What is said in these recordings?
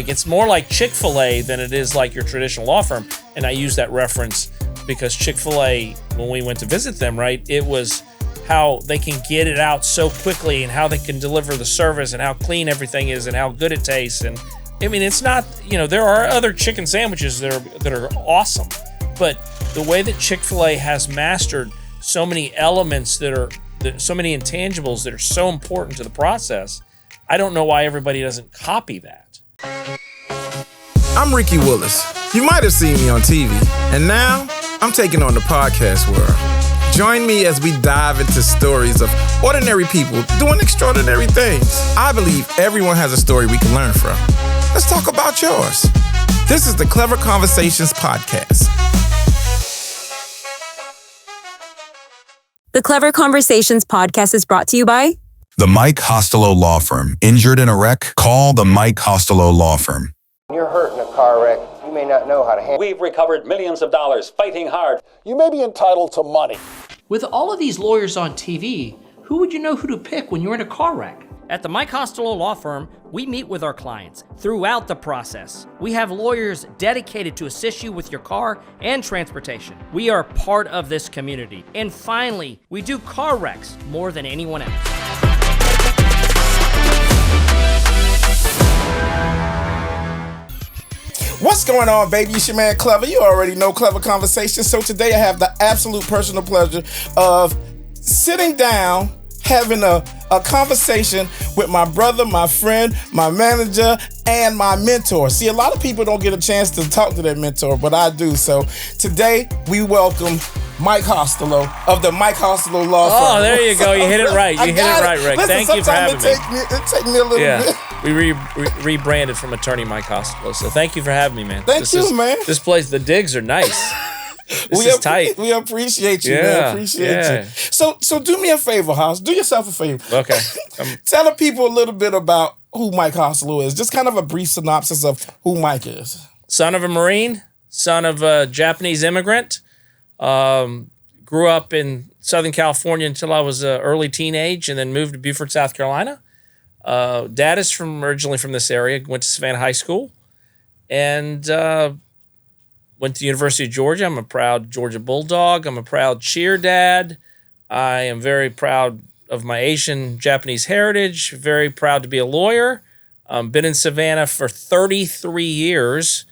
Like, it's more like Chick-fil-A than it is like your traditional law firm. And I use that reference because Chick-fil-A, when we went to visit them, right, it was how they can get it out so quickly and how they can deliver the service and how clean everything is and how good it tastes. And I mean, it's not, there are other chicken sandwiches that are awesome, but the way that Chick-fil-A has mastered so many elements so many intangibles that are so important to the process, I don't know why everybody doesn't copy that. I'm Ricky Willis. You might have seen me on TV, and now I'm taking on the podcast world. Join me as we dive into stories of ordinary people doing extraordinary things. I believe everyone has a story we can learn from. Let's talk about yours. This is the Clever Conversations Podcast. The Clever Conversations Podcast is brought to you by the Mike Hostilo Law Firm. Injured in a wreck? Call the Mike Hostilo Law Firm. When you're hurt in a car wreck, you may not know how to handle it. We've recovered millions of dollars fighting hard. You may be entitled to money. With all of these lawyers on TV, who would you know who to pick when you're in a car wreck? At the Mike Hostilo Law Firm, we meet with our clients throughout the process. We have lawyers dedicated to assist you with your car and transportation. We are part of this community. And finally, we do car wrecks more than anyone else. What's going on, baby? It's your man, Clever. You already know Clever Conversations. So today I have the absolute personal pleasure of sitting down, having a conversation with my brother, my friend, my manager, and my mentor. See, a lot of people don't get a chance to talk to their mentor, but I do. So today we welcome Mike Hostilo of the Mike Hostilo Law Firm. Oh, there you go. You hit it right. You hit it right, Rick. Listen, thank you for having me. It take me a little bit. We rebranded from Attorney Mike Hostilo, so thank you for having me, man. Thank you, man. This place, the digs are nice. This is tight. We appreciate you, man. Appreciate you. So do me a favor, Hoss. Do yourself a favor. Okay. Tell the people a little bit about who Mike Hostilo is. Just kind of a brief synopsis of who Mike is. Son of a Marine, son of a Japanese immigrant. Grew up in Southern California until I was early teenage, and then moved to Beaufort, South Carolina. Dad is originally from this area. Went to Savannah High School, and went to the University of Georgia. I'm a proud Georgia Bulldog. I'm a proud cheer dad. I am very proud of my Asian Japanese heritage. Very proud to be a lawyer. Been in Savannah for 33 years.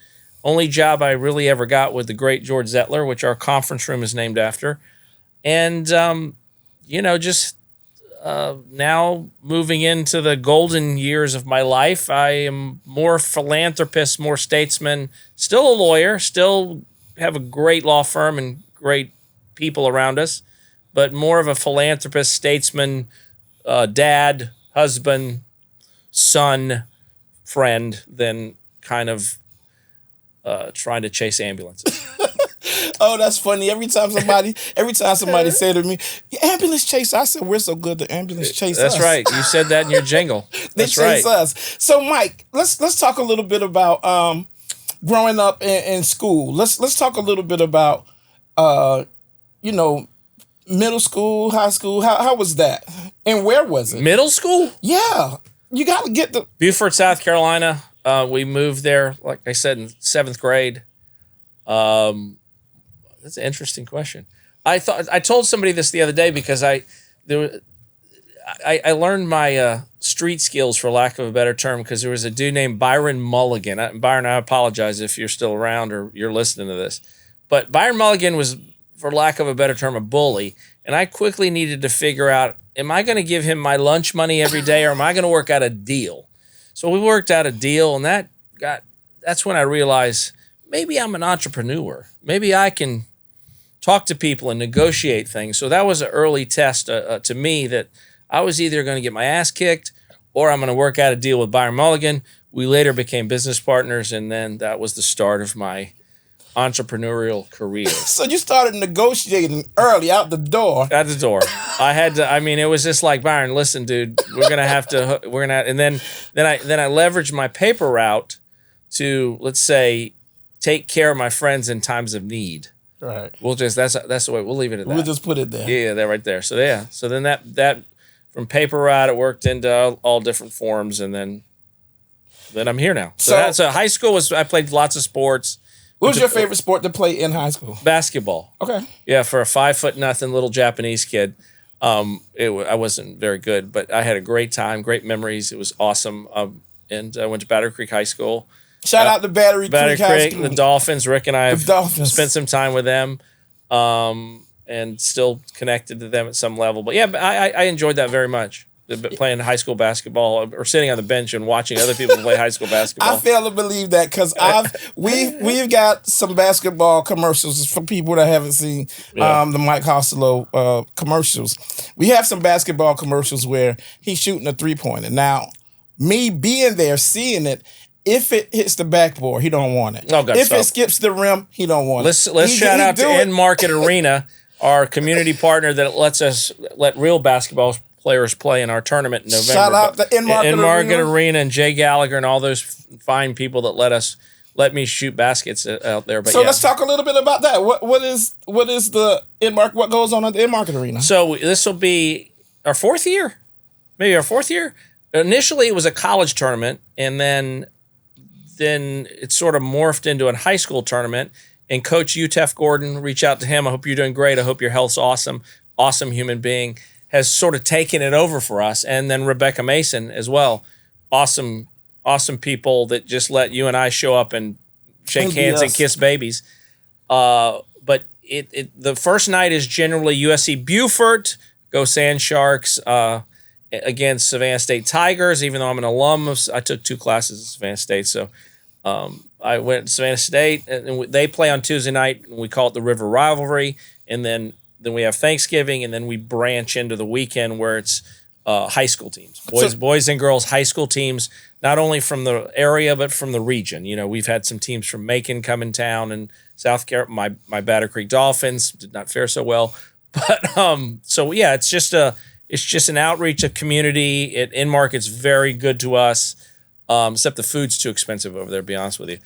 Only job I really ever got with the great George Zettler, which our conference room is named after. And, now moving into the golden years of my life, I am more philanthropist, more statesman, still a lawyer, still have a great law firm and great people around us, but more of a philanthropist, statesman, dad, husband, son, friend than kind of trying to chase ambulances. Oh, that's funny. Every time somebody say to me, ambulance chase, I said, we're so good the ambulance chase us. That's right. You said that in your jingle. They That's chase right. us. So, Mike, let's talk a little bit about growing up in school. Let's talk a little bit about middle school, high school. How was that? And where was it? Middle school? Yeah. You got to get the... Beaufort, South Carolina. We moved there, like I said, in 7th grade. That's an interesting question. I told somebody this the other day because I learned my street skills, for lack of a better term, because there was a dude named Byron Mulligan. Byron, I apologize if you're still around or you're listening to this. But Byron Mulligan was, for lack of a better term, a bully. And I quickly needed to figure out, am I going to give him my lunch money every day or am I going to work out a deal? So we worked out a deal, and that's when I realized maybe I'm an entrepreneur. Maybe I can talk to people and negotiate things. So that was an early test to me that I was either going to get my ass kicked or I'm going to work out a deal with Byron Mulligan. We later became business partners, and then that was the start of my entrepreneurial career. So you started negotiating early out the door. At the door. I had to, it was just like, Byron, listen, dude, and then I leveraged my paper route to, let's say, take care of my friends in times of need. Right. That's the way we'll leave it at that. We'll just put it there. Yeah, that right there. So yeah. So then that from paper route, it worked into all different forms, and then then I'm here now. So high school I played lots of sports. What was your favorite sport to play in high school? Basketball. Okay. Yeah, for a 5'0" little Japanese kid, I wasn't very good, but I had a great time, great memories. It was awesome. And I went to Battery Creek High School. Shout out to Battery Creek High School. The Dolphins. Rick and I have spent some time with them, and still connected to them at some level. But yeah, I enjoyed that very much. Playing high school basketball or sitting on the bench and watching other people play high school basketball. I fail to believe that because we've got some basketball commercials for people that haven't seen the Mike Hostilo commercials. We have some basketball commercials where he's shooting a 3-pointer. Now, me being there, seeing it, if it hits the backboard, he don't want it. Oh, God, if it skips the rim, he don't want it. Let's shout out to In Market Arena, our community partner that lets us let real basketball players play in our tournament in November. Shout out to In Market Arena and Jay Gallagher and all those fine people that let me shoot baskets out there. But so let's talk a little bit about that. What is the In Market? What goes on at the In Market Arena? So this will be our fourth year, maybe our fourth year. Initially, it was a college tournament, and then it sort of morphed into a high school tournament. And Coach UTEF Gordon, reach out to him. I hope you're doing great. I hope your health's awesome. Awesome human being. Has sort of taken it over for us. And then Rebecca Mason as well. Awesome people that just let you and I show up and shake hands and kiss babies. But the first night is generally USC Beaufort, go Sand Sharks, against Savannah State Tigers, even though I'm an alum I took 2 classes at Savannah State. So I went to Savannah State, and they play on Tuesday night, and we call it the River Rivalry. And then we have Thanksgiving, and then we branch into the weekend where it's high school teams, boys and girls high school teams, not only from the area but from the region. You know, we've had some teams from Macon come in town, and South Carolina. My Battery Creek Dolphins did not fare so well, but so yeah, it's just an outreach of community. In Market's very good to us, except the food's too expensive over there. To be honest with you,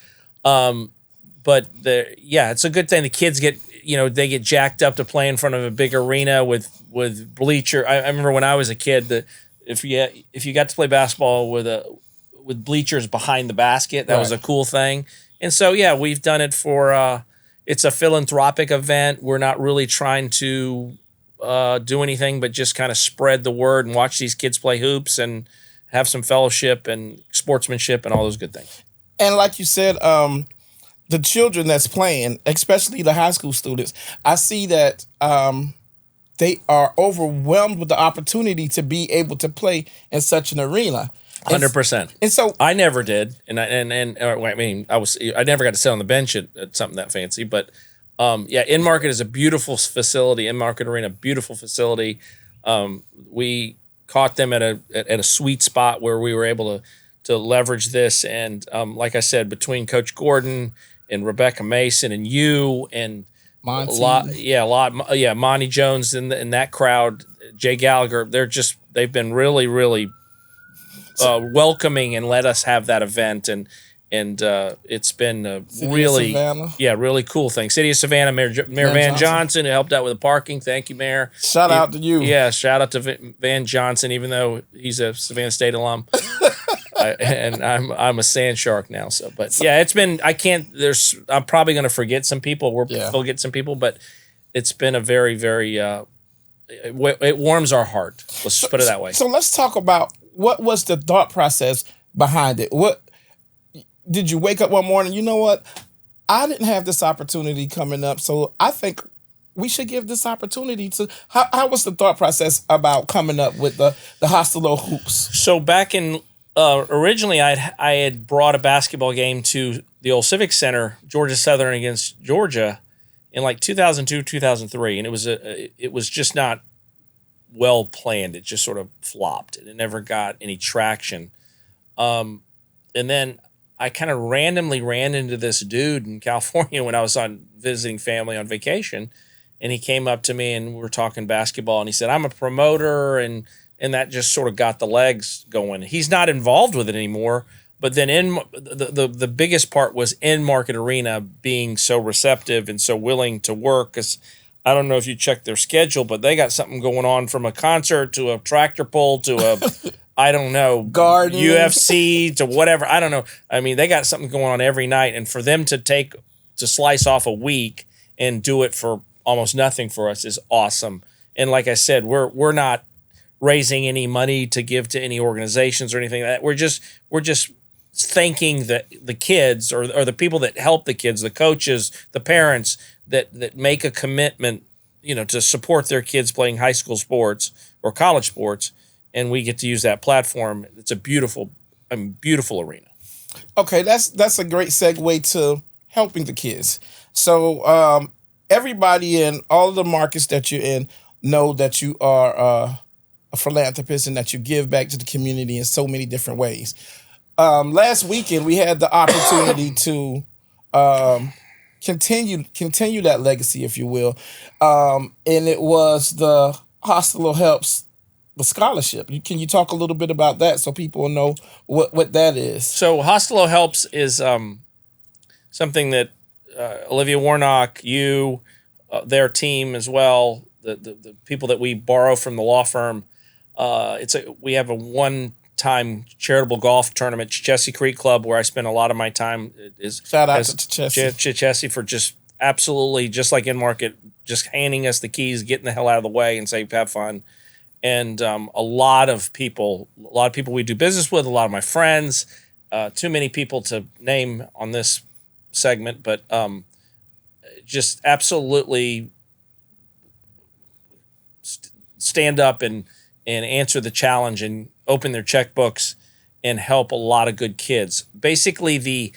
but it's a good thing. The kids they get jacked up to play in front of a big arena with bleacher. I remember when I was a kid that if you got to play basketball with bleachers behind the basket, that was a cool thing. And so we've done it for it's a philanthropic event. We're not really trying to do anything but just kind of spread the word and watch these kids play hoops and have some fellowship and sportsmanship and all those good things. And like you said, the children that's playing, especially the high school students, I see that they are overwhelmed with the opportunity to be able to play in such an arena. 100%. And so I never did, I never got to sit on the bench at something that fancy. But In Market is a beautiful facility. In Market Arena, beautiful facility. We caught them at a sweet spot where we were able to leverage this. And like I said, between Coach Gordon and Rebecca Mason and you and Monty. Monty Jones and that crowd, Jay Gallagher, they've been really, really welcoming and let us have that event. And it's been a really cool thing. City of Savannah, Mayor Van Johnson, who helped out with the parking. Thank you, Mayor. Shout out to you. Yeah, shout out to Van Johnson, even though he's a Savannah State alum. And I'm a Sand Shark now. It's been. I'm probably going to forget some people. We'll forget some people, but it's been a very, very. It warms our heart. Let's just put it that way. So let's talk about what was the thought process behind it. What did you wake up one morning? You know what? I didn't have this opportunity coming up, so I think we should give this opportunity to. How was the thought process about coming up with the Hostilo hoops? So back in. Originally, I had brought a basketball game to the old Civic Center, Georgia Southern against Georgia, in like 2002, 2003, and it was just not well planned. It just sort of flopped, and it never got any traction. And then I kind of randomly ran into this dude in California when I was visiting family on vacation, and he came up to me and we were talking basketball, and he said, "I'm a promoter," and that just sort of got the legs going. He's not involved with it anymore, but then the biggest part was In Market Arena being so receptive and so willing to work. Because I don't know if you checked their schedule, but they got something going on from a concert to a tractor pull to I don't know, gardening, UFC to whatever. I don't know. I mean, they got something going on every night, and for them to slice off a week and do it for almost nothing for us is awesome. And like I said, we're not raising any money to give to any organizations or anything like that. We're just thanking the kids or the people that help the kids, the coaches, the parents that make a commitment, to support their kids playing high school sports or college sports, and we get to use that platform. It's a beautiful arena. Okay, that's a great segue to helping the kids. So everybody in all of the markets that you're in know that you are a philanthropist and that you give back to the community in so many different ways. Last weekend, we had the opportunity to continue that legacy, if you will, and it was the Hostilo Helps the scholarship. Can you talk a little bit about that so people know what that is? So Hostilo Helps is something that Olivia Warnock, their team as well, the people that we borrow from the law firm. We have a one-time charitable golf tournament, Chessie Creek Club, where I spend a lot of my time. Shout out to Chessie for just absolutely, just like in market, just handing us the keys, getting the hell out of the way, and say have fun. And a lot of people we do business with, a lot of my friends, too many people to name on this segment, but just absolutely stand up and answer the challenge and open their checkbooks and help a lot of good kids. Basically, the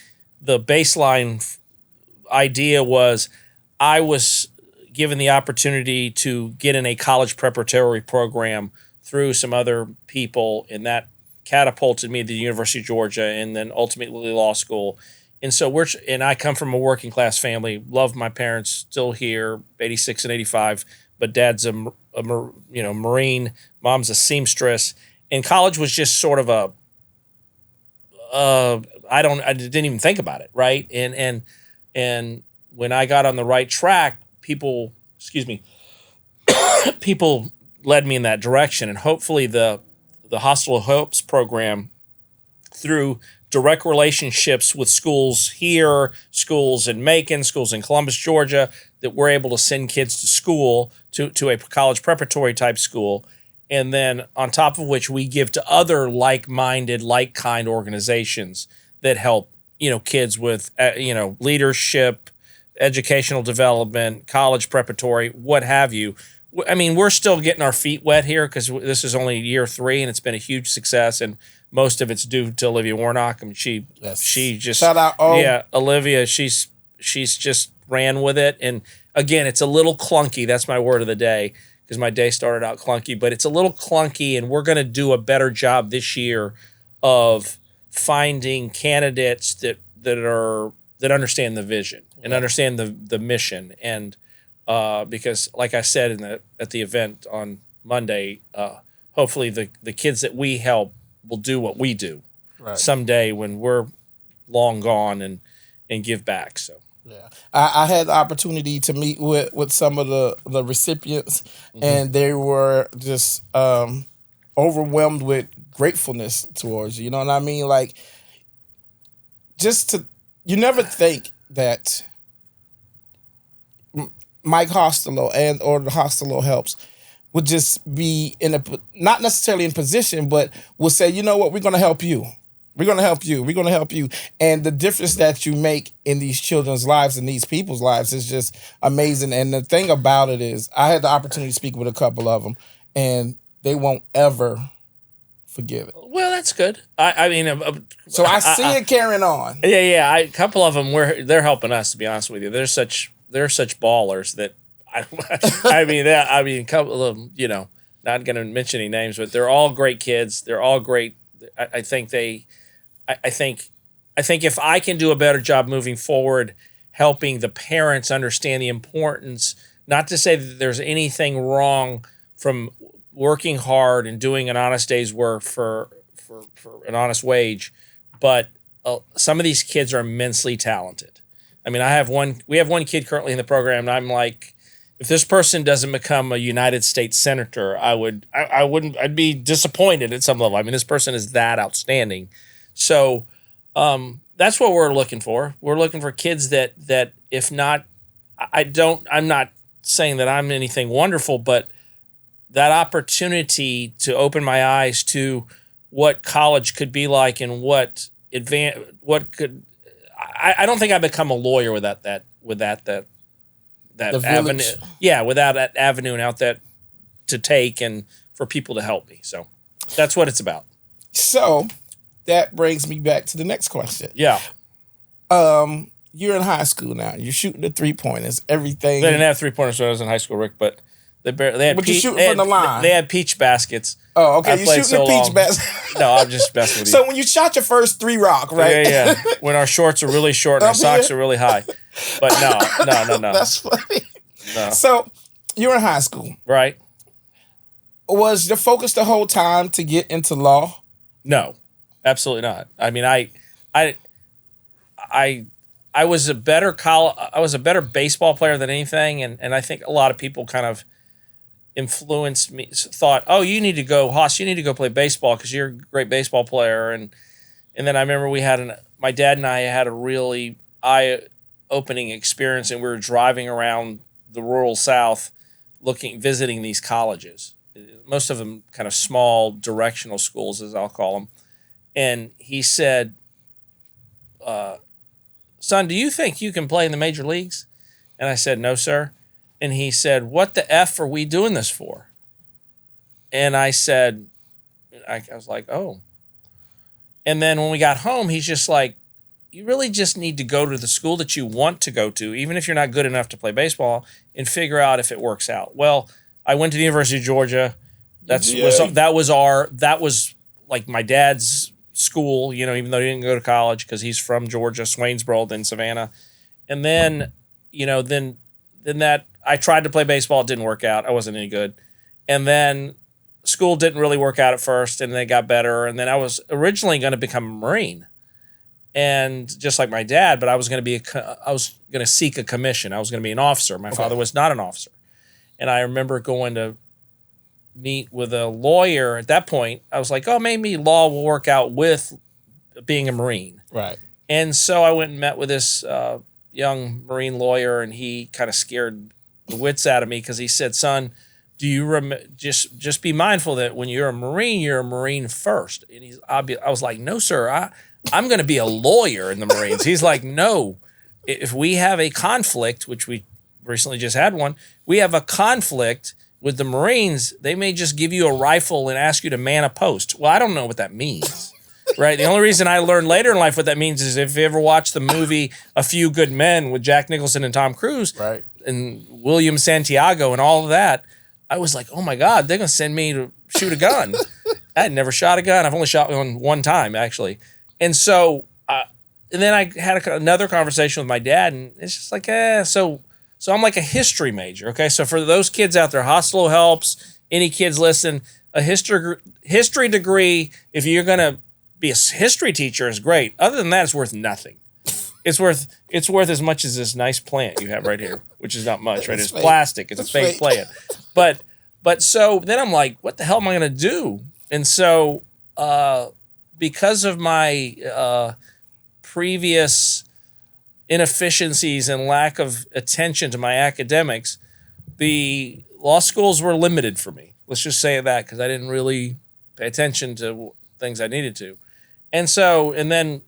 baseline idea was I was given the opportunity to get in a college preparatory program through some other people, and that catapulted me to the University of Georgia and then ultimately law school. And so I come from a working class family, love my parents, still here, 86 and 85, but dad's a Marine, mom's a seamstress. And college was just sort of I didn't even think about it, right? And when I got on the right track, people led me in that direction. And hopefully the Hostilo Helps program, through direct relationships with schools here, schools in Macon, schools in Columbus, Georgia, that we're able to send kids to school, to a college preparatory type school. And then on top of which we give to other like-minded, like-kind organizations that help, kids with, leadership, educational development, college preparatory, what have you. I mean, we're still getting our feet wet here because this is only year 3 and it's been a huge success, and most of it's due to Olivia Warnock. I mean, she just shout out. Olivia, she's just ran with it. And again, it's a little clunky. That's my word of the day, because my day started out clunky, but it's a little clunky, and we're going to do a better job this year of finding candidates that understand the vision and understand the mission. And because, like I said at the event on Monday, hopefully the kids that we help will do what we do someday when we're long gone and give back. So. Yeah, I had the opportunity to meet with some of the recipients, and they were just overwhelmed with gratefulness towards you. You know what I mean? Like, you never think that Mike Hostilo or the Hostilo Helps would just be not necessarily in position, but will say, you know what, we're going to help you. We're going to help you. We're going to help you. And the difference that you make in these children's lives and these people's lives is just amazing. And the thing about it is, I had the opportunity to speak with a couple of them, and they won't ever forgive it. Well, that's good. I mean, so I see it carrying on. Yeah. A couple of them, they're helping us, to be honest with you. They're such ballers that a couple of them, not going to mention any names, but they're all great kids. They're all great. I think if I can do a better job moving forward, helping the parents understand the importance, not to say that there's anything wrong from working hard and doing an honest day's work for an honest wage, but some of these kids are immensely talented. I mean, we have one kid currently in the program, and I'm like, if this person doesn't become a United States senator, I'd be disappointed at some level. I mean, this person is that outstanding. So that's what we're looking for. We're looking for kids that if not, I'm not saying that I'm anything wonderful, but that opportunity to open my eyes to what college could be like and I don't think I become a lawyer without that avenue. Yeah, without that avenue and out that to take and for people to help me. So that's what it's about. So that brings me back to the next question. Yeah. You're in high school now. You're shooting the 3-pointers, everything. They didn't have 3-pointers when I was in high school, Rick, but they had you're shooting from the line. They had peach baskets. Oh, okay. You're shooting the peach basket. No, I'm just messing with you. So when you shot your first 3 rock, right? Yeah. When our shorts are really short and our socks are really high. But no. That's funny. No. So you're in high school. Right. Was your focus the whole time to get into law? No, absolutely not. I mean, I was a better baseball player than anything, and I think a lot of people kind of influenced me. Thought, oh, you need to go, Haas. You need to go play baseball because you're a great baseball player. And then I remember my dad and I had a really eye-opening experience, and we were driving around the rural South, visiting these colleges. Most of them kind of small directional schools, as I'll call them. And he said, son, do you think you can play in the major leagues? And I said, no, sir. And he said, what the F are we doing this for? And I said, I was like, oh. And then when we got home, he's just like, you really just need to go to the school that you want to go to, even if you're not good enough to play baseball, and figure out if it works out. Well, I went to the University of Georgia. That was like my dad's school, even though he didn't go to college because he's from Georgia, Swainsboro, then Savannah. And then, then that I tried to play baseball. It didn't work out. I wasn't any good. And then school didn't really work out at first, and then it got better. And then I was originally going to become a Marine, and just like my dad, but I was going to seek a commission. I was going to be an officer. My father was not an officer. And I remember going to meet with a lawyer. At that point, I was like, oh, maybe law will work out with being a Marine. Right. And so I went and met with this young Marine lawyer, and he kind of scared the wits out of me because he said, son, do you just be mindful that when you're a Marine first. And I was like, no, sir, I'm going to be a lawyer in the Marines. He's like, no, if we have a conflict, which we recently just had one, we have a conflict with the Marines, they may just give you a rifle and ask you to man a post. Well, I don't know what that means, right? The only reason I learned later in life what that means is if you ever watch the movie A Few Good Men with Jack Nicholson and Tom Cruise, right, and William Santiago and all of that, I was like, oh my God, they're going to send me to shoot a gun. I had never shot a gun. I've only shot one time, actually. And so, and then I had another conversation with my dad, and it's just like, so I'm like a history major, okay? So for those kids out there, Hostilo helps. Any kids listen, a history degree, if you're going to be a history teacher, is great. Other than that, it's worth nothing. It's worth as much as this nice plant you have right here, which is not much, right? It's plastic. It's a fake plant. But so then I'm like, what the hell am I going to do? And so because of my previous inefficiencies and lack of attention to my academics, the law schools were limited for me. Let's just say that, because I didn't really pay attention to things I needed to. And then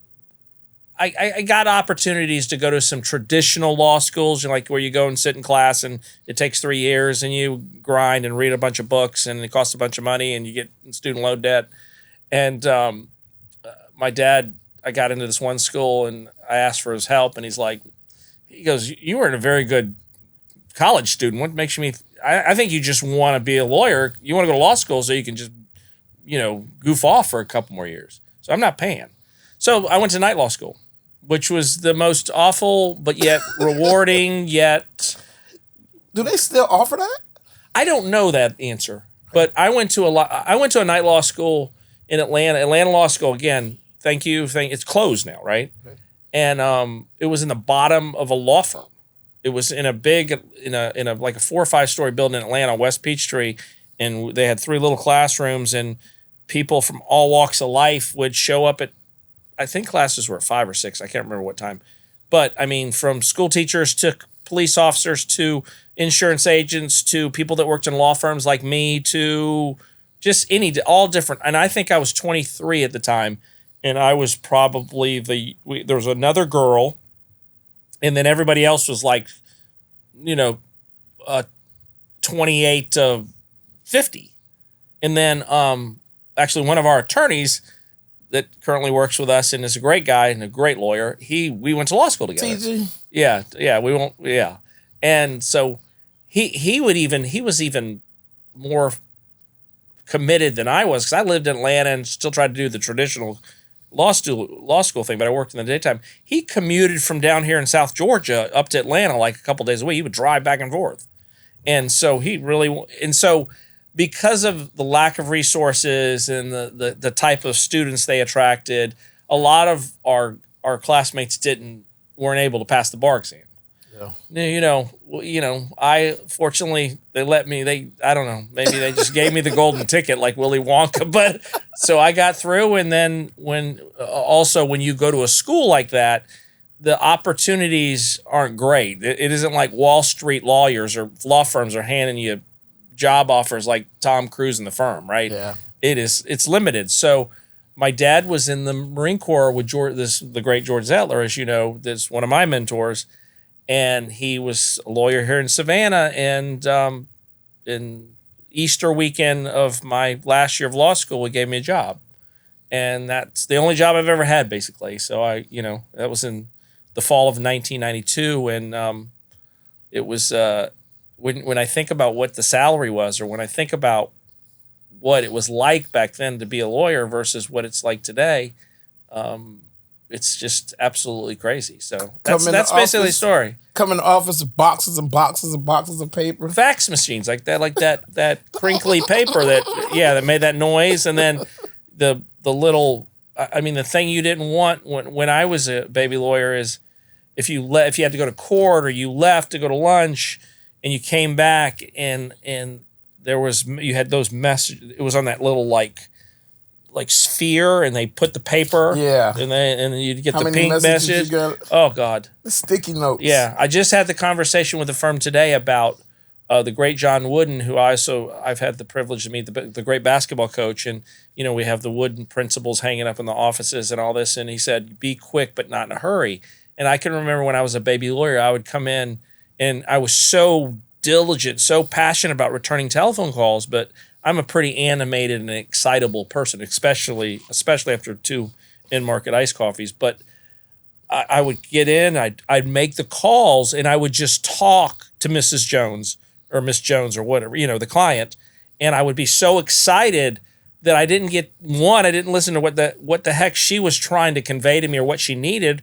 I got opportunities to go to some traditional law schools, like where you go and sit in class and it takes 3 years and you grind and read a bunch of books and it costs a bunch of money and you get student loan debt. And my dad, I got into this one school and I asked for his help, and he goes, you weren't a very good college student. What makes you I think you just want to be a lawyer. You want to go to law school so you can just, goof off for a couple more years. So I'm not paying. So I went to night law school, which was the most awful, but yet rewarding, yet. Do they still offer that? I don't know that answer, but I went to a night law school in Atlanta. Atlanta Law School, again, thank you. It's closed now, right? Okay. And it was in the bottom of a law firm. it was in a big, in a like a 4 or 5 story building in Atlanta, West Peachtree. And they had 3 little classrooms, and people from all walks of life would show up at, I think classes were at 5 or 6. I can't remember what time. But I mean, from school teachers to police officers to insurance agents to people that worked in law firms like me to just all different. And I think I was 23 at the time, and I was probably there was another girl, and then everybody else was like, 28 to 50. And then actually one of our attorneys that currently works with us and is a great guy and a great lawyer, we went to law school together. TG. Yeah. And so he was even more committed than I was, because I lived in Atlanta and still tried to do the traditional law school thing, but I worked in the daytime. He commuted from down here in South Georgia up to Atlanta like a couple days a week. He would drive back and forth. And so because of the lack of resources and the type of students they attracted, a lot of our classmates weren't able to pass the bar exam. Yeah. I fortunately they let me. I don't know. Maybe they just gave me the golden ticket like Willy Wonka. But so I got through. And then when you go to a school like that, the opportunities aren't great. It isn't like Wall Street lawyers or law firms are handing you job offers like Tom Cruise in The Firm, right? Yeah. It's limited. So my dad was in the Marine Corps with the great George Zettler, as you know, that's one of my mentors. And he was a lawyer here in Savannah. And in Easter weekend of my last year of law school, he gave me a job. And that's the only job I've ever had, basically. So that was in the fall of 1992. And it was, when I think about what the salary was, or when I think about what it was like back then to be a lawyer versus what it's like today, it's just absolutely crazy. So that's basically the story. Come in the office with boxes and boxes and boxes of paper. Fax machines like that crinkly paper that made that noise. And then the little, the thing you didn't want when I was a baby lawyer is if you had to go to court or you left to go to lunch and you came back and you had those messages. It was on that little like sphere, and they put the paper. Yeah. And then you'd get the pink message. Oh God. The sticky notes. Yeah. I just had the conversation with a firm today about the great John Wooden, who I've had the privilege to meet, the great basketball coach, and we have the Wooden principles hanging up in the offices and all this. And he said, "Be quick, but not in a hurry." And I can remember when I was a baby lawyer, I would come in and I was so diligent, so passionate about returning telephone calls, but I'm a pretty animated and excitable person, especially after 2 in-market iced coffees. But I would get in, I'd make the calls, and I would just talk to Mrs. Jones or Miss Jones or whatever, the client, and I would be so excited that I didn't listen to what the heck she was trying to convey to me or what she needed,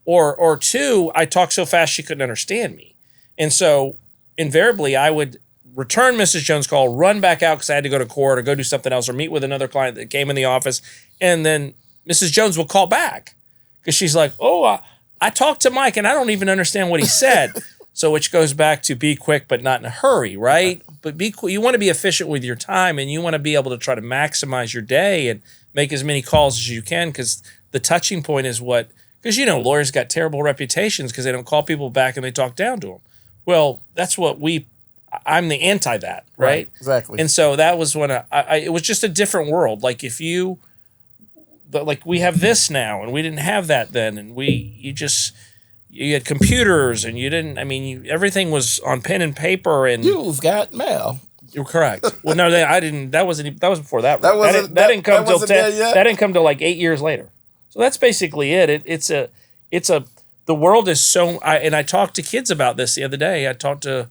or 2, I talked so fast she couldn't understand me. And so invariably I would return Mrs. Jones' call, run back out because I had to go to court or go do something else or meet with another client that came in the office. And then Mrs. Jones will call back because she's like, "Oh, I talked to Mike and I don't even understand what he said." So which goes back to be quick but not in a hurry, right? But you want to be efficient with your time, and you want to be able to try to maximize your day and make as many calls as you can, because the touching point is because lawyers got terrible reputations because they don't call people back and they talk down to them. Well, that's what I'm the anti that, right? Exactly. And so that was when it was just a different world. Like we have this now, and we didn't have that then, and you had computers, and you didn't. Everything was on pen and paper, and you've got mail. You're correct. Well, no, I didn't. That was before that. That didn't come till that didn't come till like 8 years later. So that's basically it. The world is so. I talked to kids about this the other day. I talked to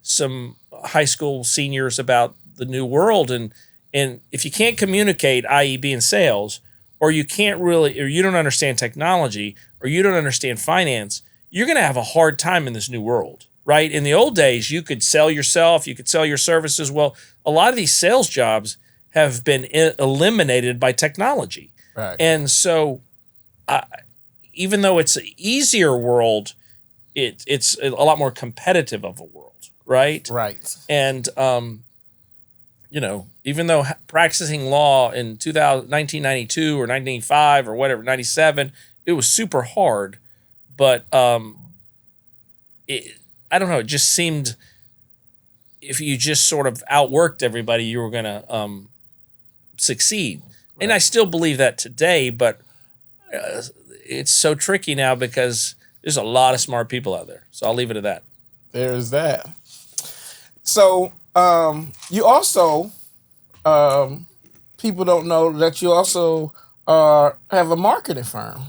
some high school seniors about the new world, and if you can't communicate, i.e. be in sales, or you don't understand technology, or you don't understand finance, you're going to have a hard time in this new world, right? In the old days, you could sell yourself, you could sell your services. Well, a lot of these sales jobs have been eliminated by technology. Right. And so even though it's an easier world, it's a lot more competitive of a world, right? Right. And even though practicing law in 1992 or 1995 or whatever, 97, it was super hard, but I don't know, it just seemed if you just sort of outworked everybody, you were going to succeed. Right. And I still believe that today, but it's so tricky now because there's a lot of smart people out there. So I'll leave it at that. There's that. So you also, people don't know that you also have a marketing firm.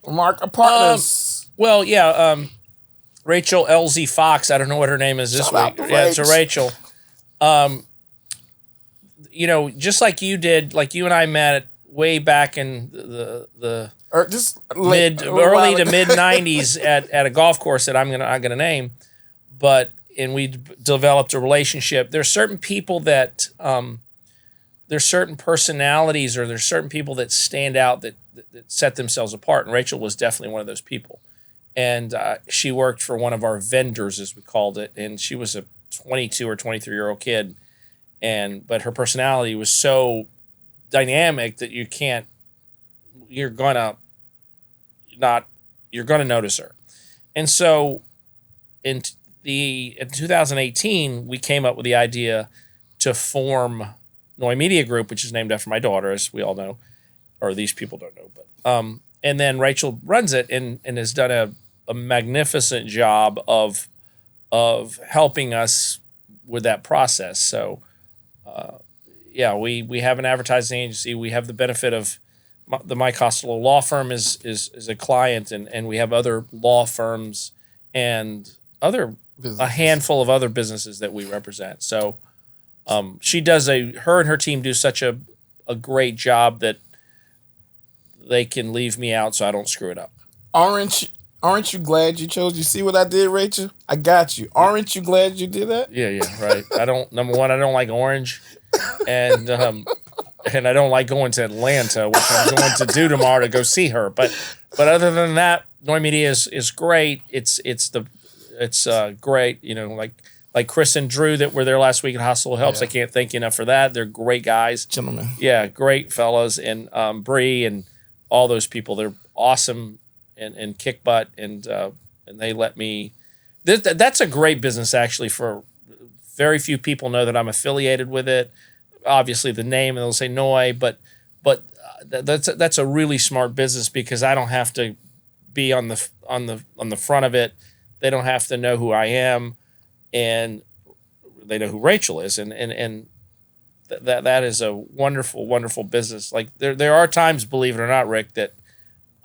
Partners. Well, yeah. Rachel LZ Fox. I don't know what her name is this week. Yeah, it's a Rachel. Just like you did, like you and I met way back in the early to mid 90s at a golf course that I'm gonna name, and we developed a relationship. There's certain people that there's certain personalities or there's certain people that stand out that set themselves apart, and Rachel was definitely one of those people. And she worked for one of our vendors, as we called it, and she was a 22 or 23-year-old kid, but her personality was so dynamic that you're gonna notice her. And so in 2018, we came up with the idea to form Noi Media Group, which is named after my daughter, as we all know, or these people don't know, but and then Rachel runs it and has done a magnificent job of helping us with that process. So, we have an advertising agency. We have the benefit of the Mike Hostilo law firm is a client, and we have other law firms and a handful of other businesses that we represent. So, her and her team do such a great job that they can leave me out so I don't screw it up. Aren't you glad you chose? You see what I did, Rachel? I got you. Aren't you glad you did that? Yeah, right. Number one, I don't like orange, and I don't like going to Atlanta, which I'm going to do tomorrow to go see her. But other than that, Noi Media is great. It's great. Like Chris and Drew that were there last week at Hostile Helps. Yeah. I can't thank you enough for that. They're great guys, gentlemen. Yeah, great fellas, and Bree and all those people. They're awesome and kick butt, and they let me. That's a great business actually. For very few people know that I'm affiliated with it. Obviously, the name, and they'll say Noi, but that's a really smart business because I don't have to be on the front of it. They don't have to know who I am, and they know who Rachel is, and that is a wonderful, wonderful business. Like there are times, believe it or not, Rick, that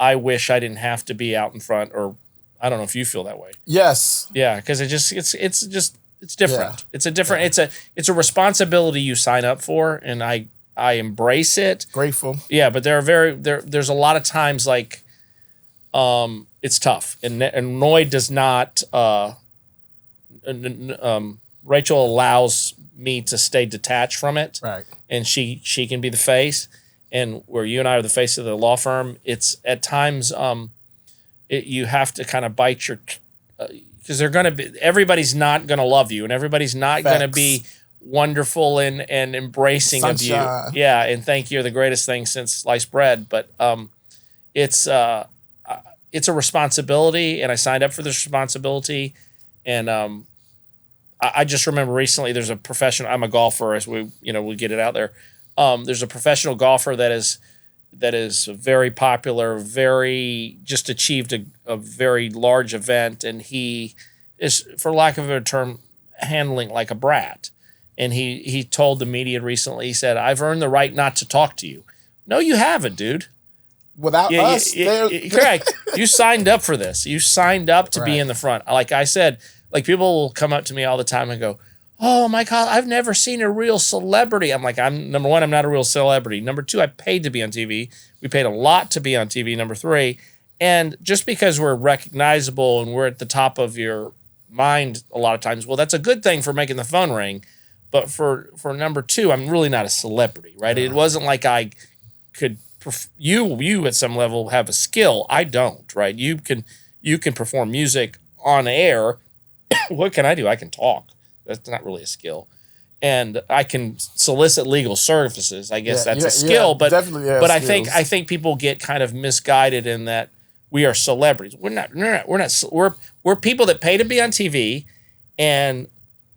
I wish I didn't have to be out in front, or I don't know if you feel that way. Yes. Yeah, because it's different. Yeah. It's a different. Yeah. It's a responsibility you sign up for, and I embrace it. Grateful. Yeah, but there's a lot of times like it's tough, and Noi does not. Rachel allows me to stay detached from it, right? And she can be the face, and where you and I are the face of the law firm, it's at times you have to kind of bite your because everybody's not gonna love you, and everybody's not gonna be wonderful and embracing Sunshine. Of you. Yeah, and thank you are the greatest thing since sliced bread, but it's a responsibility, and I signed up for this responsibility, and I just remember recently there's a professional. I'm a golfer, as we get it out there. There's a professional golfer that is very popular, just achieved a very large event, and he is, for lack of a better term, handling like a brat. And he told the media recently, he said, "I've earned the right not to talk to you." No, you haven't, dude. Without us, correct. You signed up for this. You signed up to be in the front. Like I said. Like people will come up to me all the time and go, "Oh my God, I've never seen a real celebrity." I'm like, number one, I'm not a real celebrity. Number two, I paid to be on TV. We paid a lot to be on TV. Number three, and just because we're recognizable and we're at the top of your mind a lot of times, well, that's a good thing for making the phone ring. But for number two, I'm really not a celebrity, right? It wasn't like I could. You at some level have a skill. I don't, right? You you can perform music on air. What can I do? I can talk. That's not really a skill. And I can solicit legal services. I guess that's a skill, but I think people get kind of misguided in that we are celebrities. We're not. We're people that pay to be on TV, and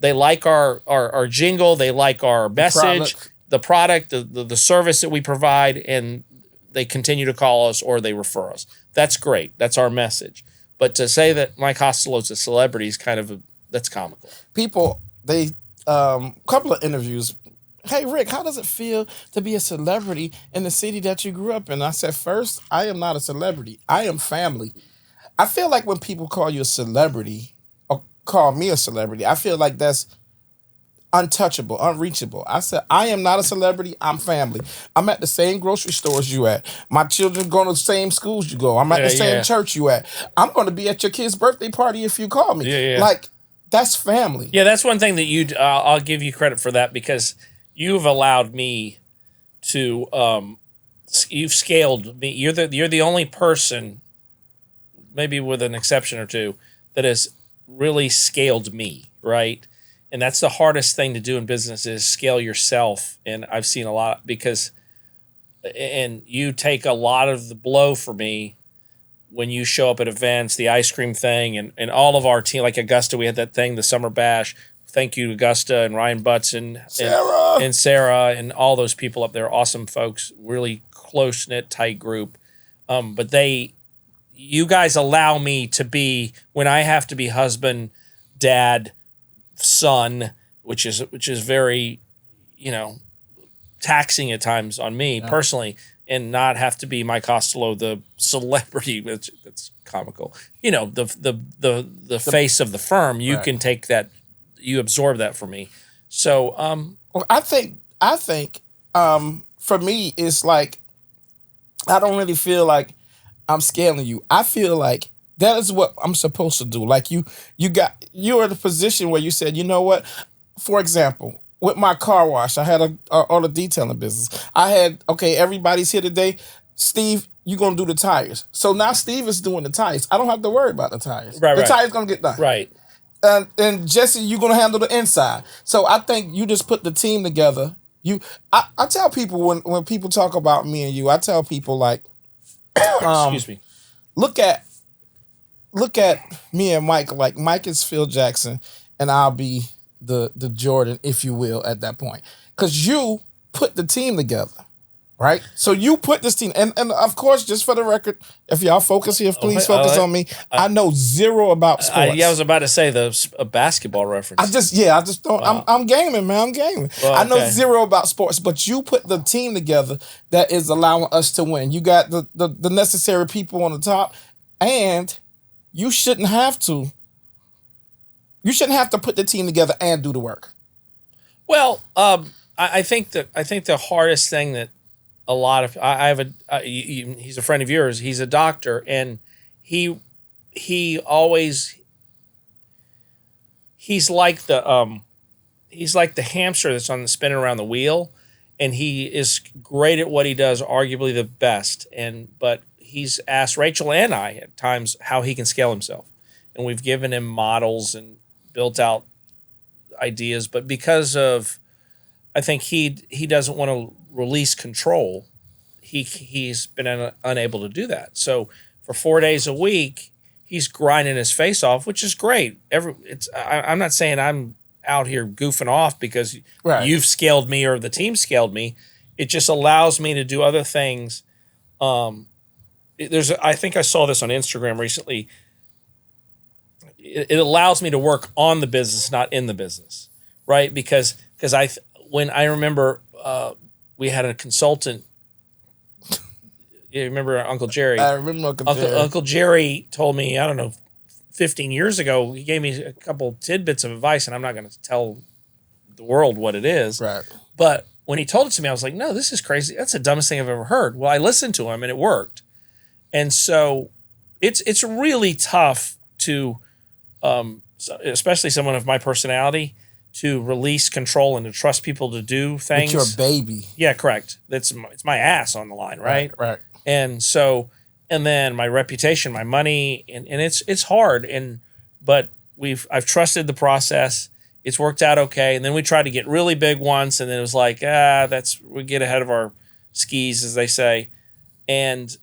they like our jingle. They like our message, the product, the service that we provide, and they continue to call us or they refer us. That's great. That's our message. But to say that Mike Hostilo is a celebrity is kind of that's comical. People, they couple of interviews. Hey, Rick, how does it feel to be a celebrity in the city that you grew up in? I said, first, I am not a celebrity. I am family. I feel like when people call you a celebrity or call me a celebrity, I feel like that's untouchable, unreachable. I said, I am not a celebrity. I'm family. I'm at the same grocery stores you at. My children go to the same schools you go. I'm at the same church you at. I'm going to be at your kid's birthday party if you call me. Like, that's family. Yeah, that's one thing that I'll give you credit for that because you've allowed me to, you've scaled me. You're the only person, maybe with an exception or two, that has really scaled me, right? And that's the hardest thing to do in business is scale yourself. And I've seen a lot and you take a lot of the blow for me when you show up at events, the ice cream thing, and all of our team, like Augusta, we had that thing, the Summer Bash. Thank you, Augusta and Ryan Butts and Sarah and all those people up there. Awesome folks, really close-knit, tight group. But you guys allow me to be, when I have to be husband, dad, son, which is very, taxing at times on me personally, and not have to be Mike Hostilo, the celebrity. That's comical. The face of the firm. You can take that. You absorb that for me. So, well, I think for me, it's like I don't really feel like I'm scaling you. I feel like that is what I'm supposed to do. Like you're in a position where you said, you know what? For example, with my car wash, I had all the detailing business. I had, everybody's here today. Steve, you're going to do the tires. So now Steve is doing the tires. I don't have to worry about the tires. The tires going to get done. Right. And Jesse, you're going to handle the inside. So I think you just put the team together. I tell people when people talk about me and you, I tell people like, excuse me. Look at me and Mike. Like Mike is Phil Jackson, and I'll be the Jordan, if you will, at that point, because you put the team together, right? So you put this team, and of course, just for the record, if y'all focus here, please focus on me. I know zero about sports. I was about to say a basketball reference. I just don't. Wow. I'm gaming, man. I'm gaming. Well, I know zero about sports, but you put the team together that is allowing us to win. You got the necessary people on the top, and you shouldn't have to. You shouldn't have to put the team together and do the work. Well, I think the hardest thing that a lot of he's a friend of yours. He's a doctor, and he's like the hamster that's on the spinning around the wheel, and he is great at what he does, arguably the best. But he's asked Rachel and I at times how he can scale himself, and we've given him models and built out ideas, but because of, I think he doesn't want to release control, he's been unable to do that. So for 4 days a week, he's grinding his face off, which is great. I'm not saying I'm out here goofing off because you've scaled me or the team scaled me. It just allows me to do other things. I think I saw this on Instagram recently. It allows me to work on the business, not in the business, right? Because when I remember we had a consultant. You remember Uncle Jerry? I remember Uncle Jerry. Uncle Jerry told me, I don't know, 15 years ago, he gave me a couple tidbits of advice, and I'm not going to tell the world what it is. Right. But when he told it to me, I was like, no, this is crazy. That's the dumbest thing I've ever heard. Well, I listened to him, and it worked. And so it's really tough to, especially someone of my personality, to release control and to trust people to do things. It's your baby. Yeah, correct. It's my ass on the line, right? Right. And so and then my reputation, my money, and it's hard. But I've trusted the process. It's worked out okay. And then we tried to get really big once, and then it was like, we get ahead of our skis, as they say. And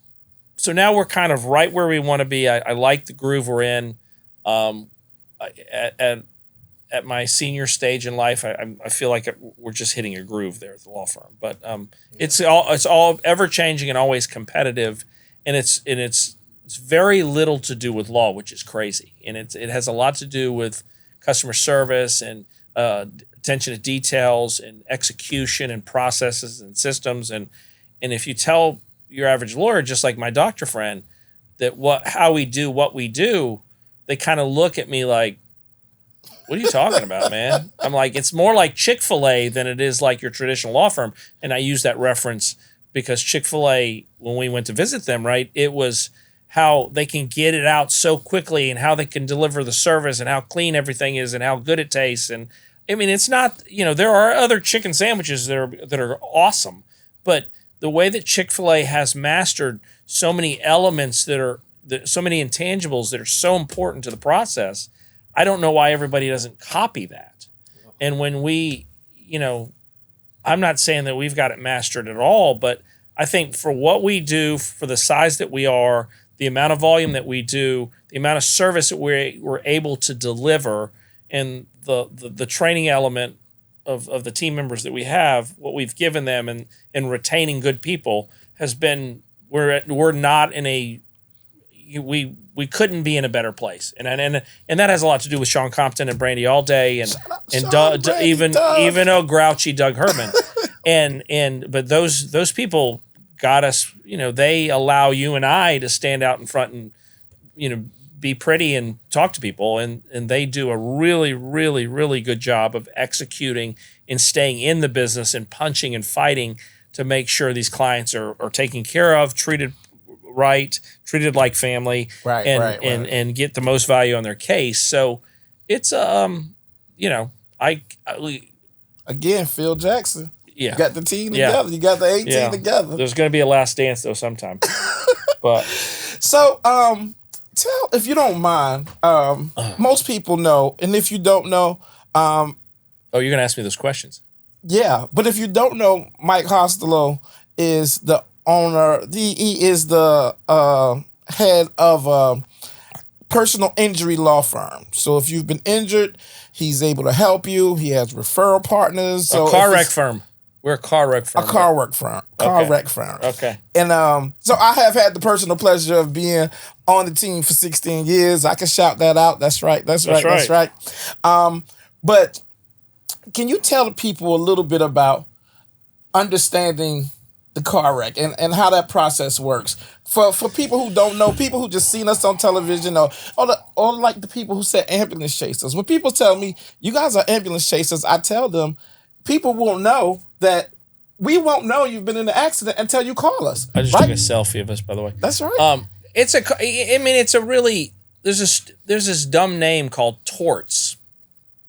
so now we're kind of right where we want to be. I like the groove we're in. At my senior stage in life, I feel like we're just hitting a groove there at the law firm. But it's all ever changing and always competitive, and it's very little to do with law, which is crazy. And it has a lot to do with customer service and attention to details and execution and processes and systems. And if you tell your average lawyer, just like my doctor friend, that how we do what we do, they kind of look at me like, what are you talking about, man? I'm like, it's more like Chick-fil-A than it is like your traditional law firm. And I use that reference because Chick-fil-A, when we went to visit them, right, it was how they can get it out so quickly and how they can deliver the service and how clean everything is and how good it tastes. And I mean, it's not, there are other chicken sandwiches that are awesome, but the way that Chick-fil-A has mastered so many elements so many intangibles that are so important to the process, I don't know why everybody doesn't copy that. And when I'm not saying that we've got it mastered at all, but I think for what we do, for the size that we are, the amount of volume that we do, the amount of service that we're able to deliver, and the training element of the team members that we have, what we've given them and retaining good people has been, we're not in a, we couldn't be in a better place. And that has a lot to do with Sean Compton and Brandy Allday and even grouchy Doug Herman. But those people got us, they allow you and I to stand out in front and, be pretty and talk to people. And they do a really, really, really good job of executing and staying in the business and punching and fighting to make sure these clients are taken care of, treated right, treated like family, and get the most value on their case. So it's, again, Phil Jackson. Yeah. You got the team together. You got the 18 together. There's going to be a last dance though sometime. But so, tell, if you don't mind, most people know, and if you don't know, you're going to ask me those questions. Yeah, but if you don't know, Mike Hostilo is the owner. He is the head of a personal injury law firm. So if you've been injured, he's able to help you. He has referral partners. So a car wreck firm. We're a car wreck firm. A car wreck firm. Wreck firm. Okay. And so I have had the personal pleasure of being on the team for 16 years. I can shout that out. That's right. That's right. But can you tell the people a little bit about understanding the car wreck and how that process works for people who don't know, people who just seen us on television, or like the people who said ambulance chasers. When people tell me you guys are ambulance chasers, I tell them people won't know that we won't know you've been in an accident until you call us. I just took a selfie of us, by the way. That's right. There's this dumb name called torts.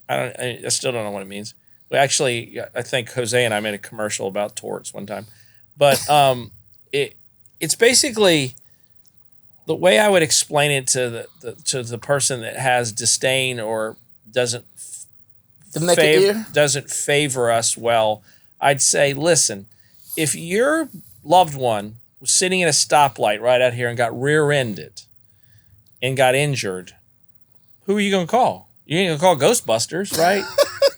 I still don't know what it means. Actually, I think Jose and I made a commercial about torts one time. But it's basically, the way I would explain it to the person that has disdain or doesn't favor us well, I'd say, listen, if your loved one was sitting at a stoplight right out here and got rear-ended and got injured, who are you going to call? You ain't going to call Ghostbusters, right?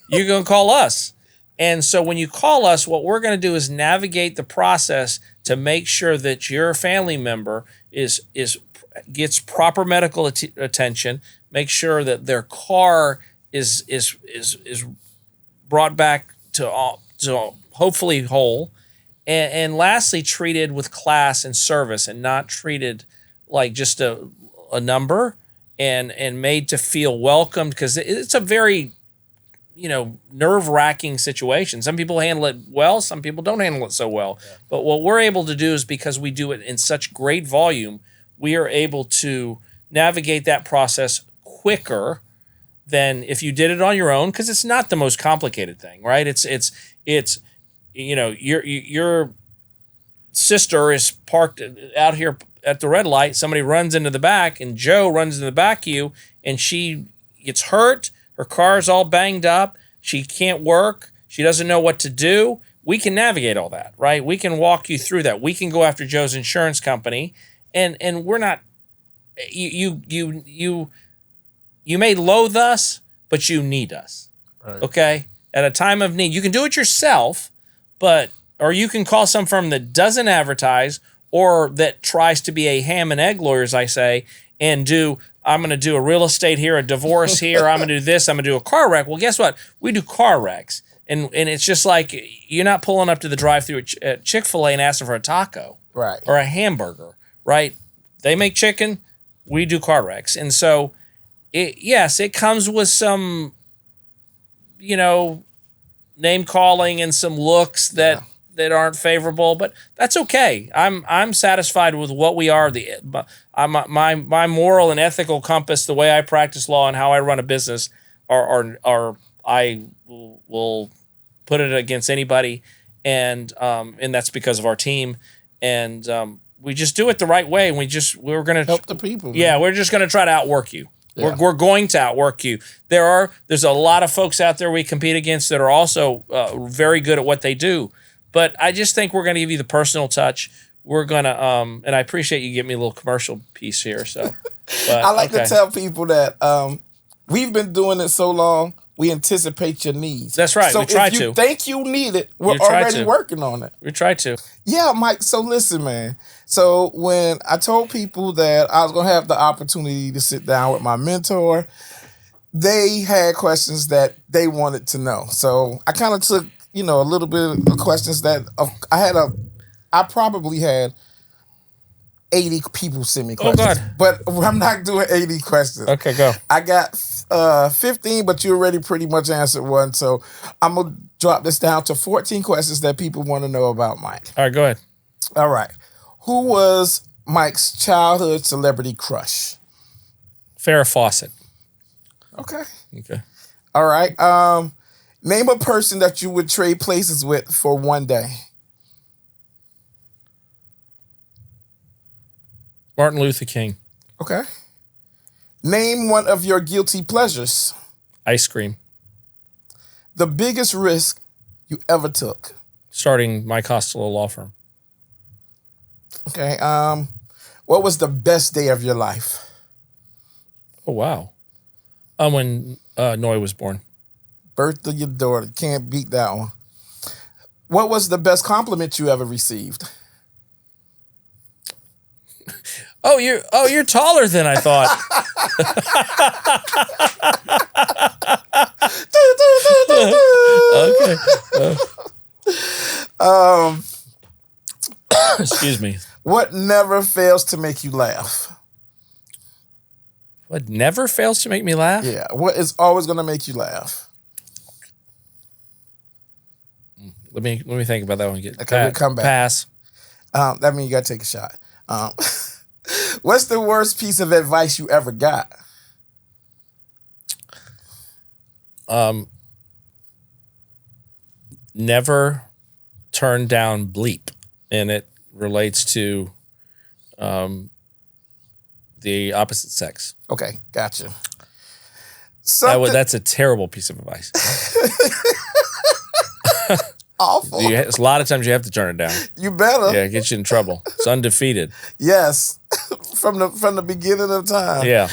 You're going to call us. And so when you call us, what we're going to do is navigate the process to make sure that your family member gets proper medical attention, make sure that their car is brought back to hopefully whole, and lastly treated with class and service, and not treated like just a number, and made to feel welcomed, because it's a very nerve-wracking situation. Some people handle it well, some people don't handle it so well. Yeah. But what we're able to do is, because we do it in such great volume, we are able to navigate that process quicker than if you did it on your own, because it's not the most complicated thing, right? It's your sister is parked out here at the red light, somebody runs into the back, and Joe runs into the back of you, and she gets hurt. Her car's all banged up. She can't work. She doesn't know what to do. We can navigate all that, right? We can walk you through that. We can go after Joe's insurance company, and we're not. You may loathe us, but you need us. Right. Okay? At a time of need, you can do it yourself, or you can call some firm that doesn't advertise or that tries to be a ham and egg lawyer, as I say, and I'm going to do a real estate here, a divorce here, I'm going to do this, I'm going to do a car wreck. Well, guess what? We do car wrecks. And it's just like you're not pulling up to the drive-thru at Chick-fil-A and asking for a taco. Right. Or a hamburger, right? They make chicken, we do car wrecks. And so, it comes with some, name calling and some looks that aren't favorable, but that's okay. I'm satisfied with what we are. My moral and ethical compass, the way I practice law and how I run a business, are I will put it against anybody, and that's because of our team, and we just do it the right way, and we're going to help the people. Man. Yeah, we're just going to try to outwork you. Yeah. We're going to outwork you. There's a lot of folks out there we compete against that are also very good at what they do, but I just think we're going to give you the personal touch. We're going to, and I appreciate you giving me a little commercial piece here. So, I like to tell people that we've been doing it so long, we anticipate your needs. That's right. So we try if you to. think you need it, we're already working on it. We try to. Yeah, Mike. So listen, man. So when I told people that I was going to have the opportunity to sit down with my mentor, they had questions that they wanted to know. So I kind of took, a little bit of questions that I probably had 80 people send me questions. Oh, God. But I'm not doing 80 questions. Okay, go. I got 15, but you already pretty much answered one. So I'm going to drop this down to 14 questions that people want to know about Mike. All right, go ahead. All right. Who was Mike's childhood celebrity crush? Farrah Fawcett. Okay. Okay. All right. Name a person that you would trade places with for one day. Martin Luther King. Okay. Name one of your guilty pleasures. Ice cream. The biggest risk you ever took. Starting Mike Hostilo law firm. Okay. What was the best day of your life? Oh, wow. When Noy was born. Birth of your daughter. Can't beat that one. What was the best compliment you ever received? You're taller than I thought. Okay. Excuse me. What never fails to make you laugh? What never fails to make me laugh? Yeah. What is always going to make you laugh? Let me think about that one. Okay, we'll come back. Pass. That means you got to take a shot. What's the worst piece of advice you ever got? Never turn down bleep, and it relates to the opposite sex. Okay, gotcha. That's a terrible piece of advice. Awful. A lot of times you have to turn it down. You better. Yeah, it gets you in trouble. It's undefeated. Yes, from the beginning of time. Yeah.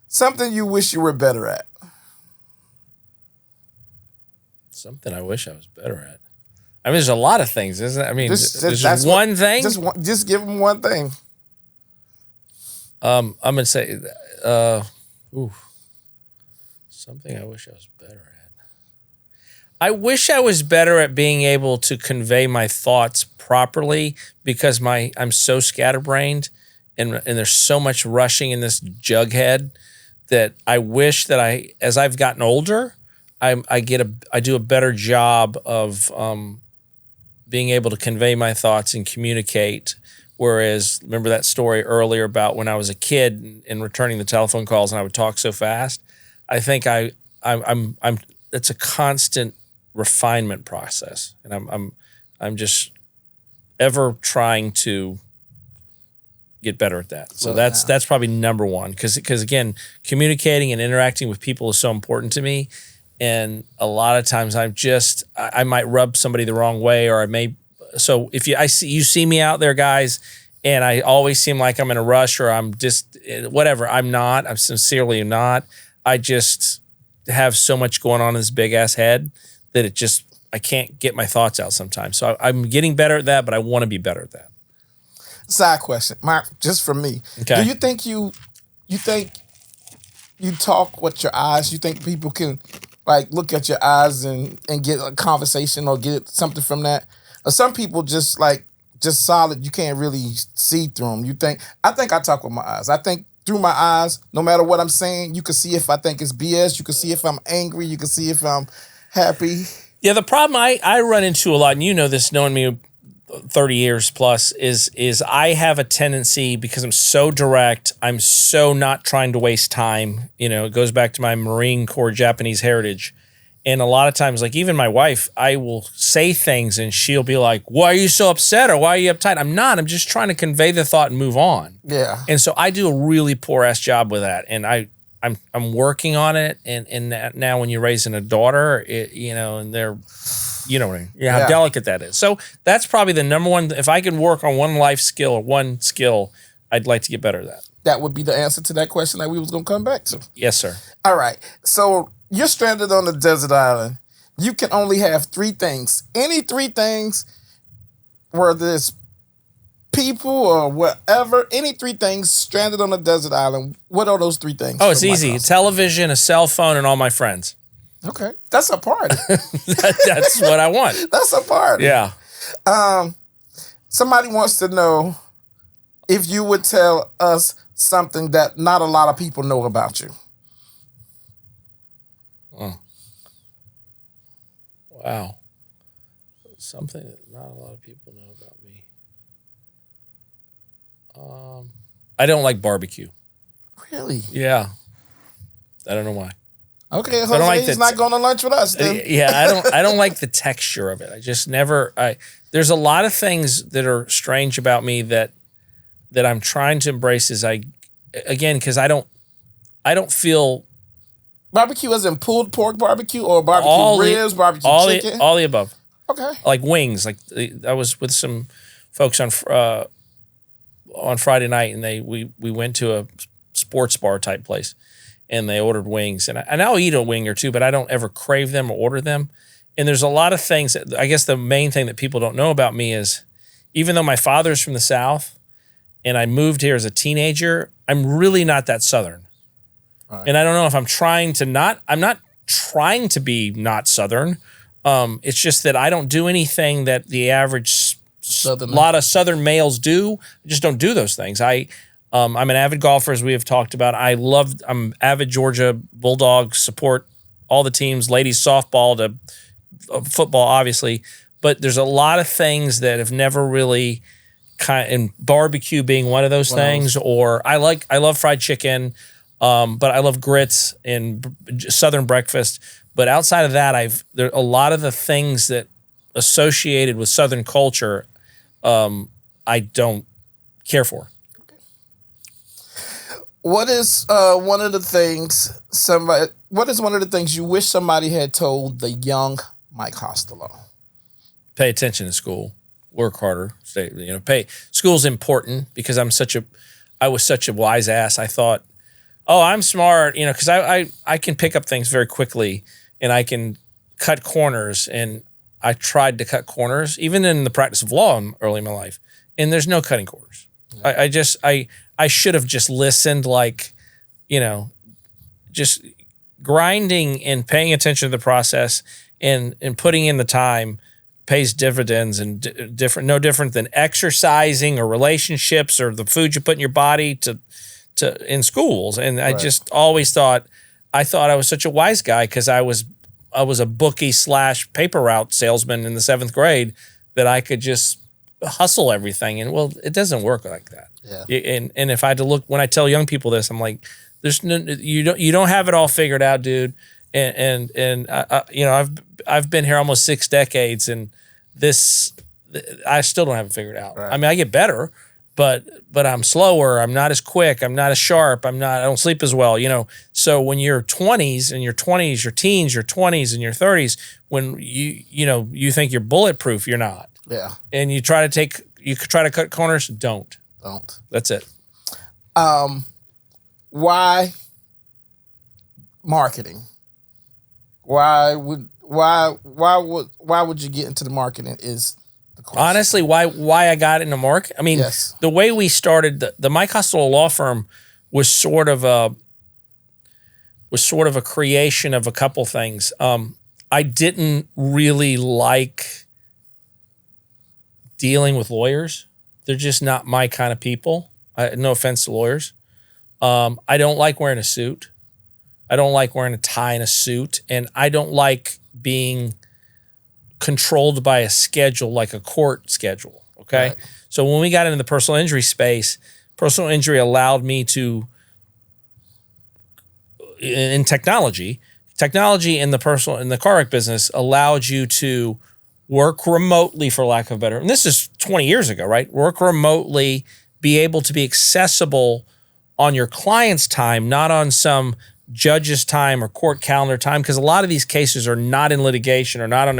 Something you wish you were better at. Something I wish I was better at. I mean, there's a lot of things, isn't it? I mean, there's just one thing. Just give them one thing. I'm gonna say, something I wish I was better at. I wish I was better at being able to convey my thoughts properly because I'm so scatterbrained and there's so much rushing in this jughead that I wish that as I've gotten older, I do a better job of being able to convey my thoughts and communicate. Whereas, remember that story earlier about when I was a kid and returning the telephone calls and I would talk so fast? I think it's a constant refinement process, and I'm just ever trying to get better at that. So that's probably number one. Cause again, communicating and interacting with people is so important to me. And a lot of times I might rub somebody the wrong way, or so if you see me out there, guys, and I always seem like I'm in a rush or I'm just whatever. I'm not. I'm sincerely not. I just have so much going on in this big ass head that I can't get my thoughts out sometimes. So I'm getting better at that, but I want to be better at that. Side question, Mark, just from me. Okay. Do you think you talk with your eyes? You think people can like look at your eyes and get a conversation or get something from that? Or some people just solid, you can't really see through them. I think I talk with my eyes. I think through my eyes, no matter what I'm saying, you can see if I think it's BS. You can see if I'm angry. You can see if I'm happy. Yeah, the problem I run into a lot, and you know this, knowing me 30 years plus, is I have a tendency, because I'm so direct, I'm so not trying to waste time. You know, it goes back to my Marine Corps Japanese heritage. And a lot of times, like even my wife, I will say things and she'll be like, why are you so upset, or why are you uptight? I'm not. I'm just trying to convey the thought and move on. Yeah. And so I do a really poor ass job with that. And I'm working on it. And now when you're raising a daughter, and they're, you know what I mean? Yeah, how delicate that is. So that's probably the number one. If I could work on one life skill or one skill, I'd like to get better at that. That would be the answer to that question that we was going to come back to. Yes, sir. All right. So you're stranded on a desert island. You can only have 3 things. Any 3 things, whether it's people or whatever, any 3 things stranded on a desert island. What are those 3 things? Oh, it's easy. A television, a cell phone, and all my friends. Okay. That's a party. That's what I want. That's a party. Yeah. Somebody wants to know if you would tell us something that not a lot of people know about you. Oh. Wow. Something that not a lot of people know about me. I don't like barbecue. Really? Yeah. I don't know why. Okay, So I don't like Jose's not going to lunch with us then. Yeah, I don't like the texture of it. I just never. There's a lot of things that are strange about me that I'm trying to embrace. Because I don't feel barbecue as in pulled pork barbecue or barbecue ribs, barbecue chicken. All the above. Okay. Like wings. Like I was with some folks on Friday night, and we went to a sports bar type place. And they ordered wings. And I'll eat a wing or two, but I don't ever crave them or order them. And there's a lot of things I guess the main thing that people don't know about me is, even though my father's from the South and I moved here as a teenager, I'm really not that Southern. Right. And I don't know if I'm not trying to be not Southern. It's just that I don't do anything that the average lot of Southern males do. I just don't do those things. I'm an avid golfer, as we have talked about. I'm avid Georgia Bulldogs, support all the teams, ladies softball to football, obviously. But there's a lot of things that have never really and barbecue being one of those things. Or I love fried chicken, but I love grits and Southern breakfast. But outside of that, there a lot of the things that associated with Southern culture, I don't care for. What is one of the things you wish somebody had told the young Mike Hostilo? Pay attention to school, work harder, school's important, because I was such a wise ass. I thought, oh, I'm smart, because I can pick up things very quickly and I can cut corners, and I tried to cut corners even in the practice of law early in my life, and there's no cutting corners. Yeah. I should have just listened, just grinding and paying attention to the process and putting in the time pays dividends, and no different than exercising or relationships or the food you put in your body to in schools. And I just always thought I was such a wise guy, because I was a bookie / paper route salesman in the 7th grade, that I could just hustle everything. And it doesn't work like that. Yeah. And if I had to look, when I tell young people this, I'm like, you don't have it all figured out, dude. And I've been here almost 6 decades, and I still don't have it figured out. Right. I mean, I get better, but I'm slower. I'm not as quick. I'm not as sharp. I don't sleep as well, So when you're 20s and your 20s, your teens, your 20s and your 30s, when you think you're bulletproof, you're not. Yeah. And you try to cut corners, don't. That's it. Why marketing? Why would you get into the marketing is the question. Honestly, why I got into marketing? I mean, Yes. The way we started the Mike Hostilo law firm was sort of a creation of a couple things. I didn't really like dealing with lawyers. They're just not my kind of people. No offense to lawyers. I don't like wearing a suit. I don't like wearing a tie and a suit. And I don't like being controlled by a schedule like a court schedule, okay? Right. So when we got into the personal injury space, personal injury allowed me to, in technology in the car wreck business allowed you to work remotely, for lack of a better, and this is 20 years ago, right? Work remotely, be able to be accessible on your client's time, not on some judge's time or court calendar time, because a lot of these cases are not in litigation or not on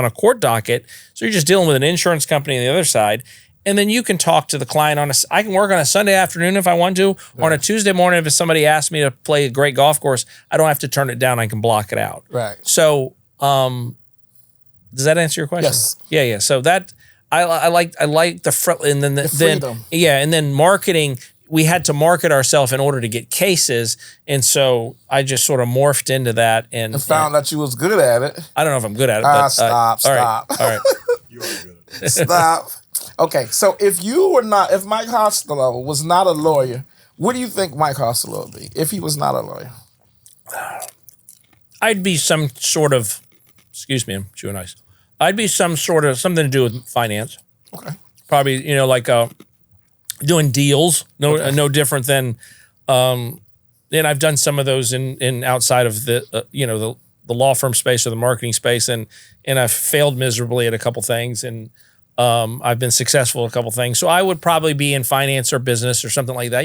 a court docket. So you're just dealing with an insurance company on the other side. And then you can talk to the client I can work on a Sunday afternoon if I want to, or on a Tuesday morning if somebody asks me to play a great golf course, I don't have to turn it down. I can block it out. Right. So does that answer your question? Yes. Yeah. So that I like the and then the freedom. And then marketing. We had to market ourselves in order to get cases, and so I just sort of morphed into that and found out you was good at it. I don't know if I'm good at it. But, stop. All right. You are good at it. Stop. Okay, so if Mike Hostilo was not a lawyer, what do you think Mike Hostilo would be if he was not a lawyer? I'd be some sort of, excuse me, I'm chewing ice. I'd be something to do with finance. Okay. Probably, like doing deals. No different than, and I've done some of those in outside of the law firm space or the marketing space, and I've failed miserably at a couple things, and I've been successful at a couple things. So I would probably be in finance or business or something like that,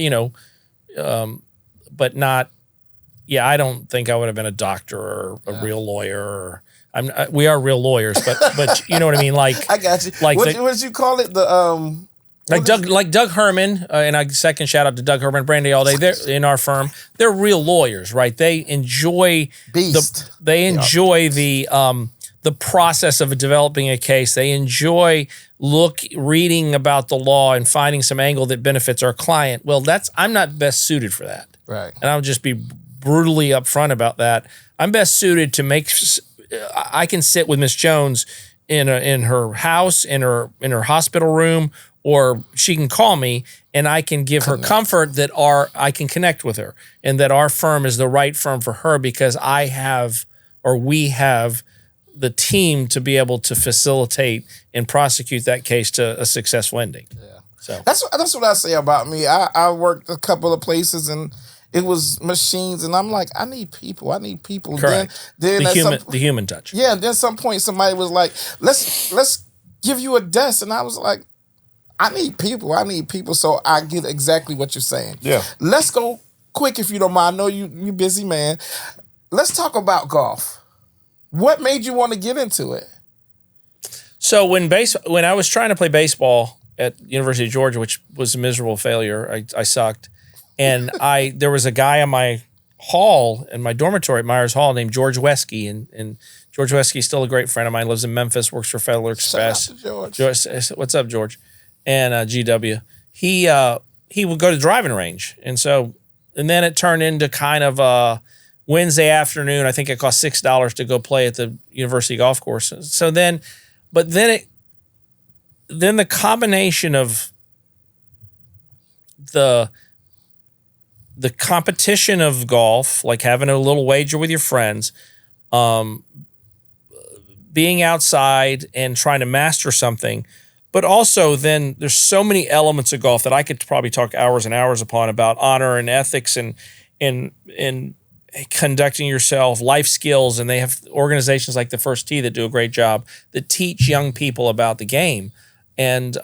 but not. Yeah, I don't think I would have been a doctor or a real lawyer. Or we are real lawyers, but you know what I mean. Like I got you. Like what did you call it? Doug Herman, and I second shout out to Doug Herman, Brandy all day. They're in our firm. They're real lawyers, right? They enjoy the process of developing a case. They enjoy reading about the law and finding some angle that benefits our client. Well, I'm not best suited for that, right? And I'll just be brutally upfront about that. I'm best suited to I can sit with Miss Jones in her house, in her hospital room, or she can call me and I can give her comfort that I can connect with her and that our firm is the right firm for her because we have the team to be able to facilitate and prosecute that case to a successful ending. Yeah. So that's what I say about me. I worked a couple of places and it was machines, and I'm like, I need people. Correct. Then the human touch. Yeah. Then some point somebody was like, let's give you a desk, and I was like, I need people. So I get exactly what you're saying. Yeah. Let's go quick if you don't mind. I know you busy, man. Let's talk about golf. What made you want to get into it? So when I was trying to play baseball at University of Georgia, which was a miserable failure, I sucked. And there was a guy in my hall, in my dormitory at Myers Hall named George Wesky. And George Wesky is still a great friend of mine, lives in Memphis, works for Federal Express. Shout out to George. What's up, George? And GW. He would go to the driving range. And then it turned into kind of a Wednesday afternoon. I think it cost $6 to go play at the university golf course. So then the combination of the competition of golf, like having a little wager with your friends, being outside and trying to master something, but also then there's so many elements of golf that I could probably talk hours and hours upon about honor and ethics and conducting yourself, life skills, and they have organizations like the First Tee that do a great job that teach young people about the game. And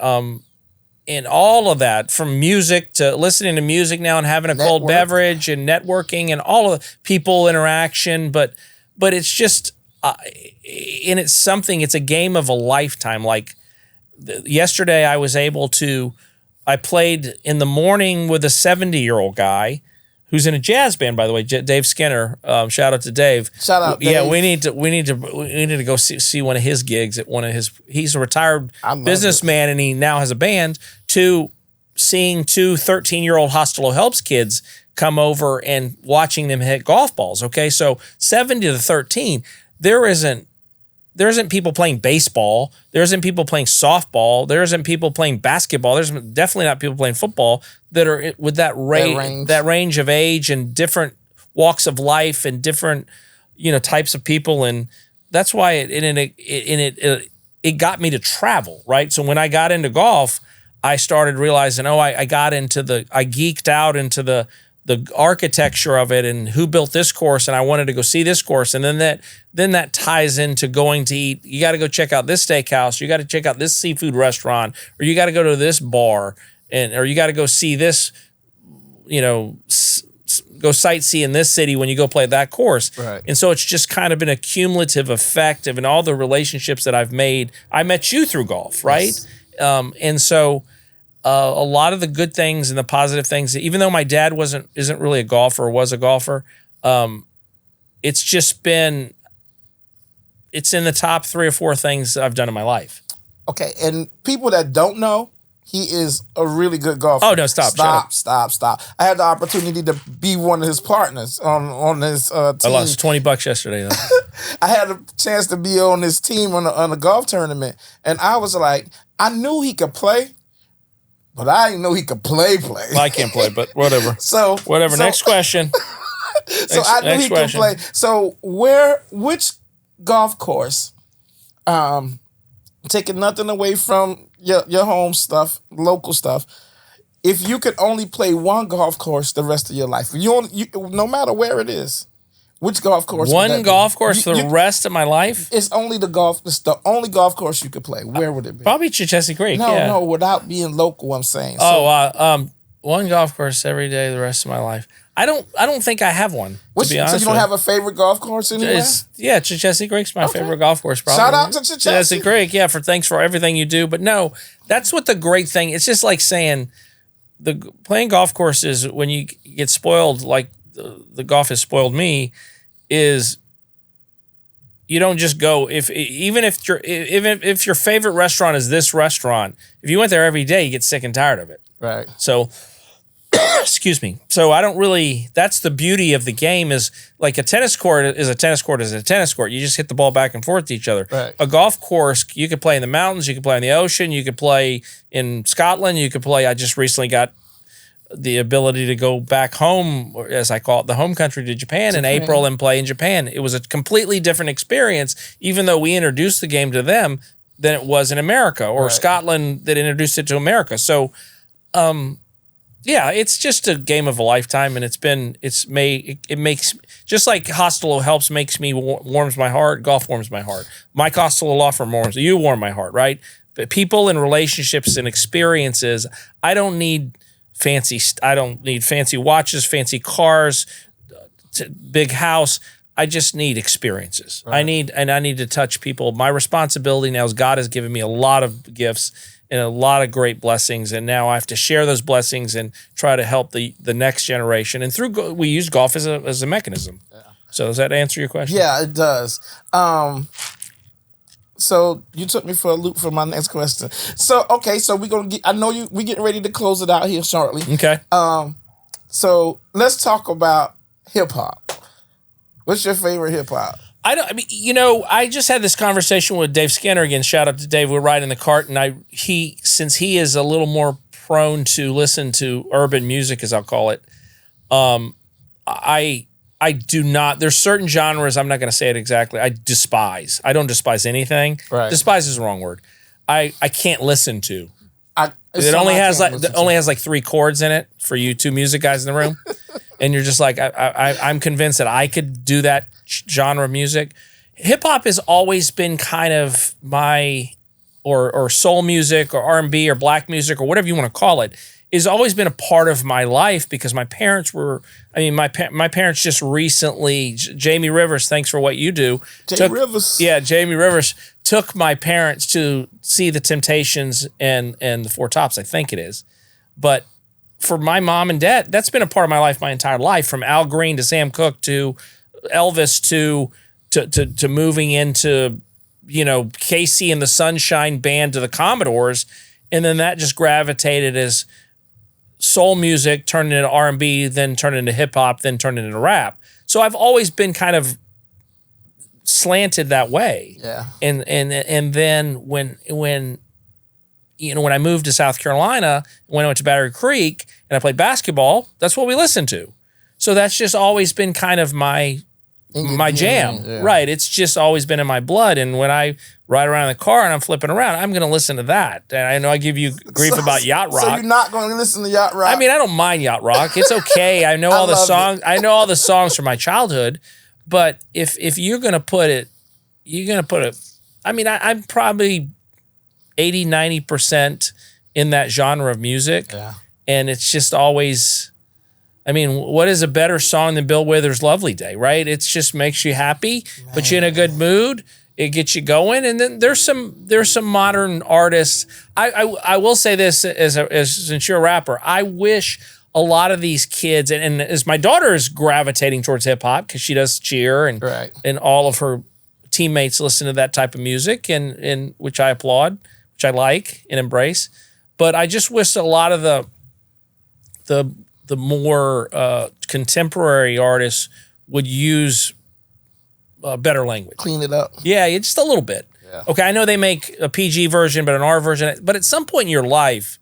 and all of that, from music to listening to music now and having a cold beverage and networking and all of the people interaction. But it's just, and it's something, it's a game of a lifetime. Like yesterday I played in the morning with a 70-year-old guy who's in a jazz band, by the way, Dave Skinner. Shout out to Dave. Shout out, Dave. Yeah, we need to go see one of his gigs at one of his. He's a retired businessman, and he now has a band. To seeing two 13-year-old Hostilo Helps kids come over and watching them hit golf balls. Okay, so 7 to 13, there isn't people playing baseball. There isn't people playing softball. There isn't people playing basketball. There's definitely not people playing football that are with that range of age and different walks of life and different, types of people. And that's why it got me to travel, right? So when I got into golf, I started realizing, I geeked out into the architecture of it and who built this course, and I wanted to go see this course. And then that ties into going to eat. You got to go check out this steakhouse. You got to check out this seafood restaurant, or you got to go to this bar, or you got to go see this, go sightsee in this city when you go play that course. Right. And so it's just kind of been a cumulative effect of, in all the relationships that I've made. I met you through golf, right? Yes. And so a lot of the good things and the positive things, even though my dad isn't really a golfer or was a golfer, it's just been, it's in the top 3 or 4 things I've done in my life. Okay, and people that don't know, he is a really good golfer. Oh, no, stop. Stop. I had the opportunity to be one of his partners on his team. I lost $20 yesterday, though. I had a chance to be on his team on a golf tournament, and I was like, I knew he could play, but I didn't know he could play. Well, I can't play, but whatever. Whatever. Next question. I knew he could play. So which golf course, taking nothing away from your home stuff, local stuff, if you could only play one golf course the rest of your life, no matter where it is, which golf course? One golf course for the rest of my life? It's the only golf course you could play. Where would it be? Probably Chichester Creek. No, without being local, I'm saying. One golf course every day the rest of my life. I don't think I have one. To be honest, so you don't have a favorite golf course anywhere? Chichester Creek's my favorite golf course. Probably. Shout out to Chichester Creek. Yeah, thanks for everything you do. But no, that's what the great thing. It's just like saying playing golf courses when you get spoiled, like the golf has spoiled me, is you don't just go if your favorite restaurant is this restaurant. If you went there every day, you get sick and tired of it. Right. So. Excuse me. So I don't really, that's the beauty of the game, is like a tennis court is a tennis court is a tennis court. You just hit the ball back and forth to each other. Right. A golf course, you could play in the mountains, you could play in the ocean, you could play in Scotland, I just recently got the ability to go back home, or as I call it, the home country, to Japan in April and play in Japan. It was a completely different experience, even though we introduced the game to them than it was in America, or Scotland that introduced it to America. So, yeah, it's just a game of a lifetime, and it makes, just like Hostilo Helps warms my heart, golf warms my heart. Mike Hostilo Law Firm warm my heart, right? But people and relationships and experiences, I don't need fancy watches, fancy cars, big house. I just need experiences. Right. I need to touch people. My responsibility now is God has given me a lot of gifts and a lot of great blessings, and now I have to share those blessings and try to help the next generation. And we use golf as a mechanism. Yeah. So does that answer your question? Yeah, it does. So you took me for a loop for my next question. So we're gonna get. I know we getting ready to close it out here shortly. Okay. So let's talk about hip hop. What's your favorite hip hop? I just had this conversation with Dave Skinner again. Shout out to Dave. We're riding the cart, and since he is a little more prone to listen to urban music, as I'll call it, I do not. There's certain genres. I'm not going to say it exactly. I despise. I don't despise anything. Right. Despise is the wrong word. I can't listen to. It only has like 3 chords in it for you 2 music guys in the room, and you're just like, I'm convinced that I could do that genre of music. Hip hop has always been kind of or soul music or R&B or black music or whatever you want to call it has always been a part of my life because my parents were, my parents just recently, Jamie Rivers, thanks for what you do. Jamie Rivers took my parents to see the Temptations and the Four Tops, I think it is. But for my mom and dad, that's been a part of my life my entire life, from Al Green to Sam Cooke to Elvis to moving into, Casey and the Sunshine Band to the Commodores. And then that just gravitated as soul music turned into R&B, then turned into hip hop, then turned into rap. So I've always been kind of slanted that way. Yeah. And then when I moved to South Carolina, when I went to Battery Creek and I played basketball, that's what we listened to. So that's just always been kind of my jam. Yeah. Right. It's just always been in my blood. And when I ride around in the car and I'm flipping around, I'm going to listen to that. And I know I give you grief about yacht rock. So you're not going to listen to yacht rock? I don't mind yacht rock. It's okay. I know all the songs. I know all the songs from my childhood. But if you're going to put it, I'm probably 80, 90% in that genre of music. Yeah. And it's just always, what is a better song than Bill Withers' Lovely Day, right? It just makes you happy, puts you in a good mood. It gets you going. And then there's some modern artists. I will say this since you're a rapper, I wish a lot of these kids, and as my daughter is gravitating towards hip hop because she does cheer and all of her teammates listen to that type of music, and which I applaud, which I like and embrace. But I just wish a lot of the more contemporary artists would use better language. Clean it up. Yeah, just a little bit. Yeah. Okay, I know they make a PG version, but an R version. But at some point in your life,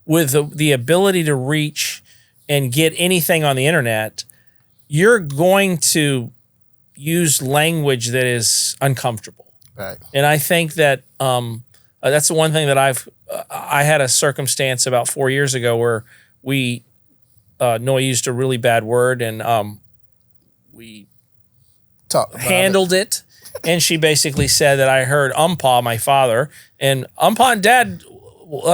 with the ability to reach and get anything on the internet, you're going to use language that is uncomfortable. Right. And I think that that's the one thing that I had a circumstance about 4 years ago where we Noah used a really bad word, and we handled it. And she basically said that I heard Umpah, my father, and Umpah and Dad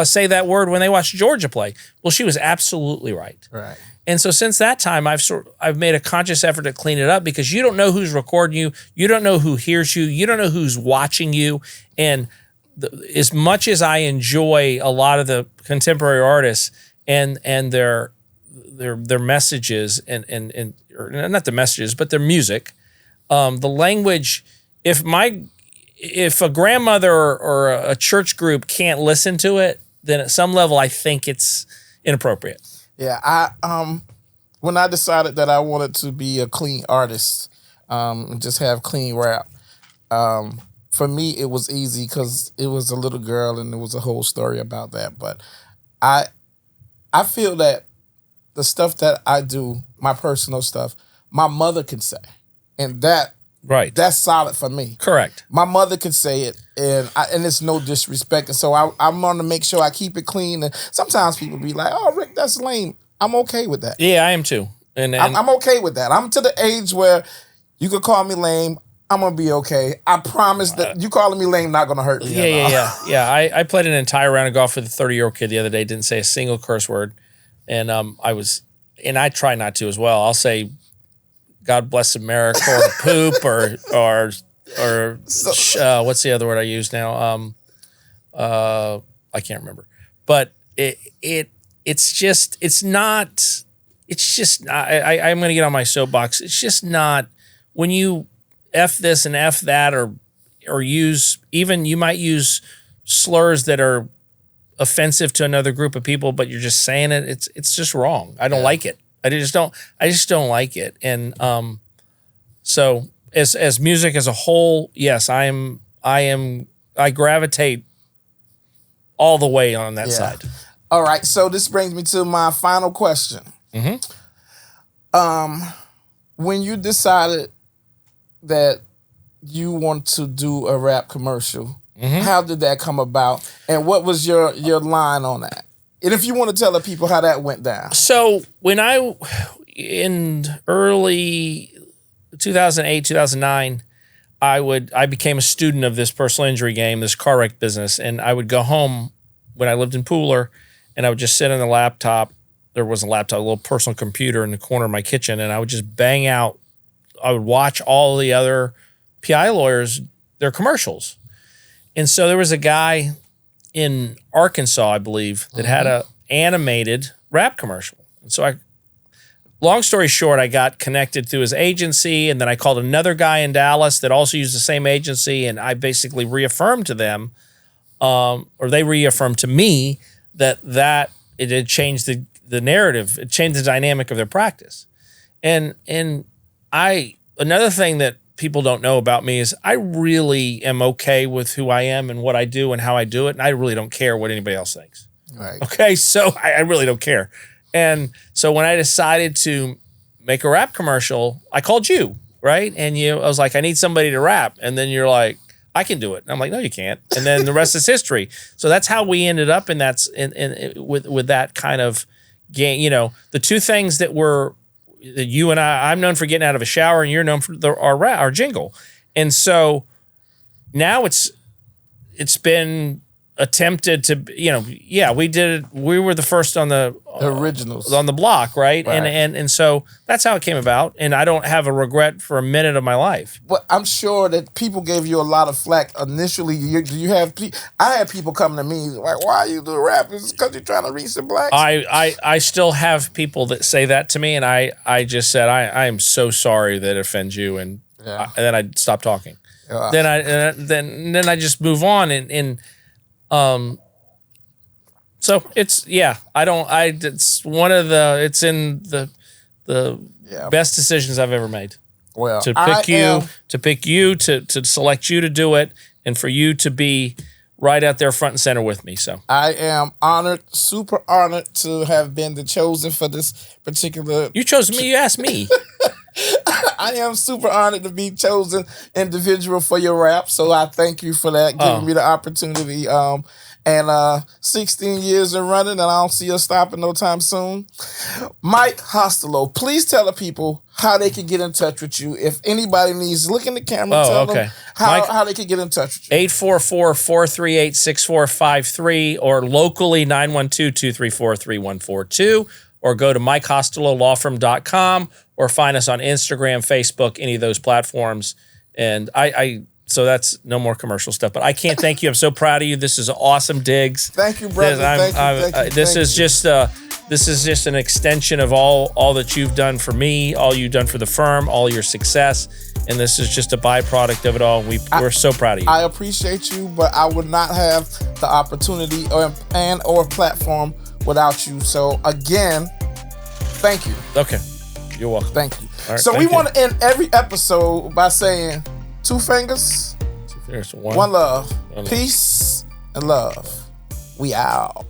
say that word when they watch Georgia play. Well, she was absolutely right. Right. And so since that time, I've made a conscious effort to clean it up, because you don't know who's recording you, you don't know who hears you, you don't know who's watching you, and as much as I enjoy a lot of the contemporary artists and their messages and or not the messages, but their music, the language. If a grandmother or a church group can't listen to it, then at some level I think it's inappropriate. Yeah, when I decided that I wanted to be a clean artist, and just have clean rap, for me it was easy because it was a little girl and there was a whole story about that. But I feel that the stuff that I do, my personal stuff, my mother can say, and that's solid for me. Correct. My mother can say it, and it's no disrespect. And so I'm going to make sure I keep it clean. And sometimes people be like, "Oh, Rick, that's lame." I'm okay with that. Yeah, I am too. And I'm okay with that. I'm to the age where you could call me lame. I'm going to be okay. I promise that you calling me lame not going to hurt me. Yeah. I played an entire round of golf with a 30-year-old kid the other day. Didn't say a single curse word. And I try not to as well. I'll say, God bless America, or poop, or what's the other word I use now? I can't remember. But it's just I'm going to get on my soapbox. It's just not, when you F this and F that, or use, even you might use slurs that are offensive to another group of people, but you're just saying it. It's just wrong. I don't like it. I just don't like it. And so as music as a whole, yes, I gravitate all the way on that side. All right. So this brings me to my final question. Mm-hmm. When you decided that you want to do a rap commercial, mm-hmm. how did that come about? And what was your line on that? And if you want to tell the people how that went down. So when in early 2008, 2009, I became a student of this personal injury game, this car wreck business, and I would go home when I lived in Pooler, and I would just sit on the laptop. There wasn't a laptop, a little personal computer in the corner of my kitchen, and I would just bang out. I would watch all the other PI lawyers, their commercials. And so there was a guy in Arkansas, I believe, that had a animated rap commercial. And so long story short, I got connected through his agency, and then I called another guy in Dallas that also used the same agency, and I basically reaffirmed to them, or they reaffirmed to me that it had changed the narrative. It changed the dynamic of their practice. And another thing that people don't know about me is I really am okay with who I am and what I do and how I do it, and I really don't care what anybody else thinks. Right. Okay, so I really don't care. And so when I decided to make a rap commercial, I called you, right? And I was like, I need somebody to rap. And then you're like, I can do it. And I'm like, no, you can't. And then the rest is history. So that's how we ended up with that kind of game. The two things that you and I'm known for getting out of a shower, and you're known for our jingle. And so now it's been attempted to, we did it. We were the first on the originals on the block, right? And so that's how it came about. And I don't have a regret for a minute of my life. But I'm sure that people gave you a lot of flack initially. I had people come to me like, "Why you do rap? Is it because you're trying to reach the blacks?" I still have people that say that to me, and I just said I am so sorry that it offends you, and then I stop talking. Then I just move on and. So it's it's in the best decisions I've ever made. Well, to pick you, to select you to do it, and for you to be right out there front and center with me. So I am honored, super honored to have been the chosen for this particular. You chose me. You asked me. I am super honored to be chosen individual for your rap. So I thank you for that, giving me the opportunity. And 16 years and running, and I don't see us stopping no time soon. Mike Hostilo, please tell the people how they can get in touch with you. If anybody needs, look in the camera, tell them how they can get in touch with you. 844-438-6453 or locally 912-234-3142, or go to MikeHostiloLawFirm.com or find us on Instagram, Facebook, any of those platforms. And so that's no more commercial stuff. But I can't thank you. I'm so proud of you. This is awesome digs. Thank you, brother. Thank you. This is just an extension of all that you've done for me, all you've done for the firm, all your success, and this is just a byproduct of it all. We're so proud of you. I appreciate you, but I would not have the opportunity or platform without you. So again, thank you. Okay, you're welcome. Thank you. Right, so we want to end every episode by saying 2 fingers, 2 fingers, one love, peace and love. We out.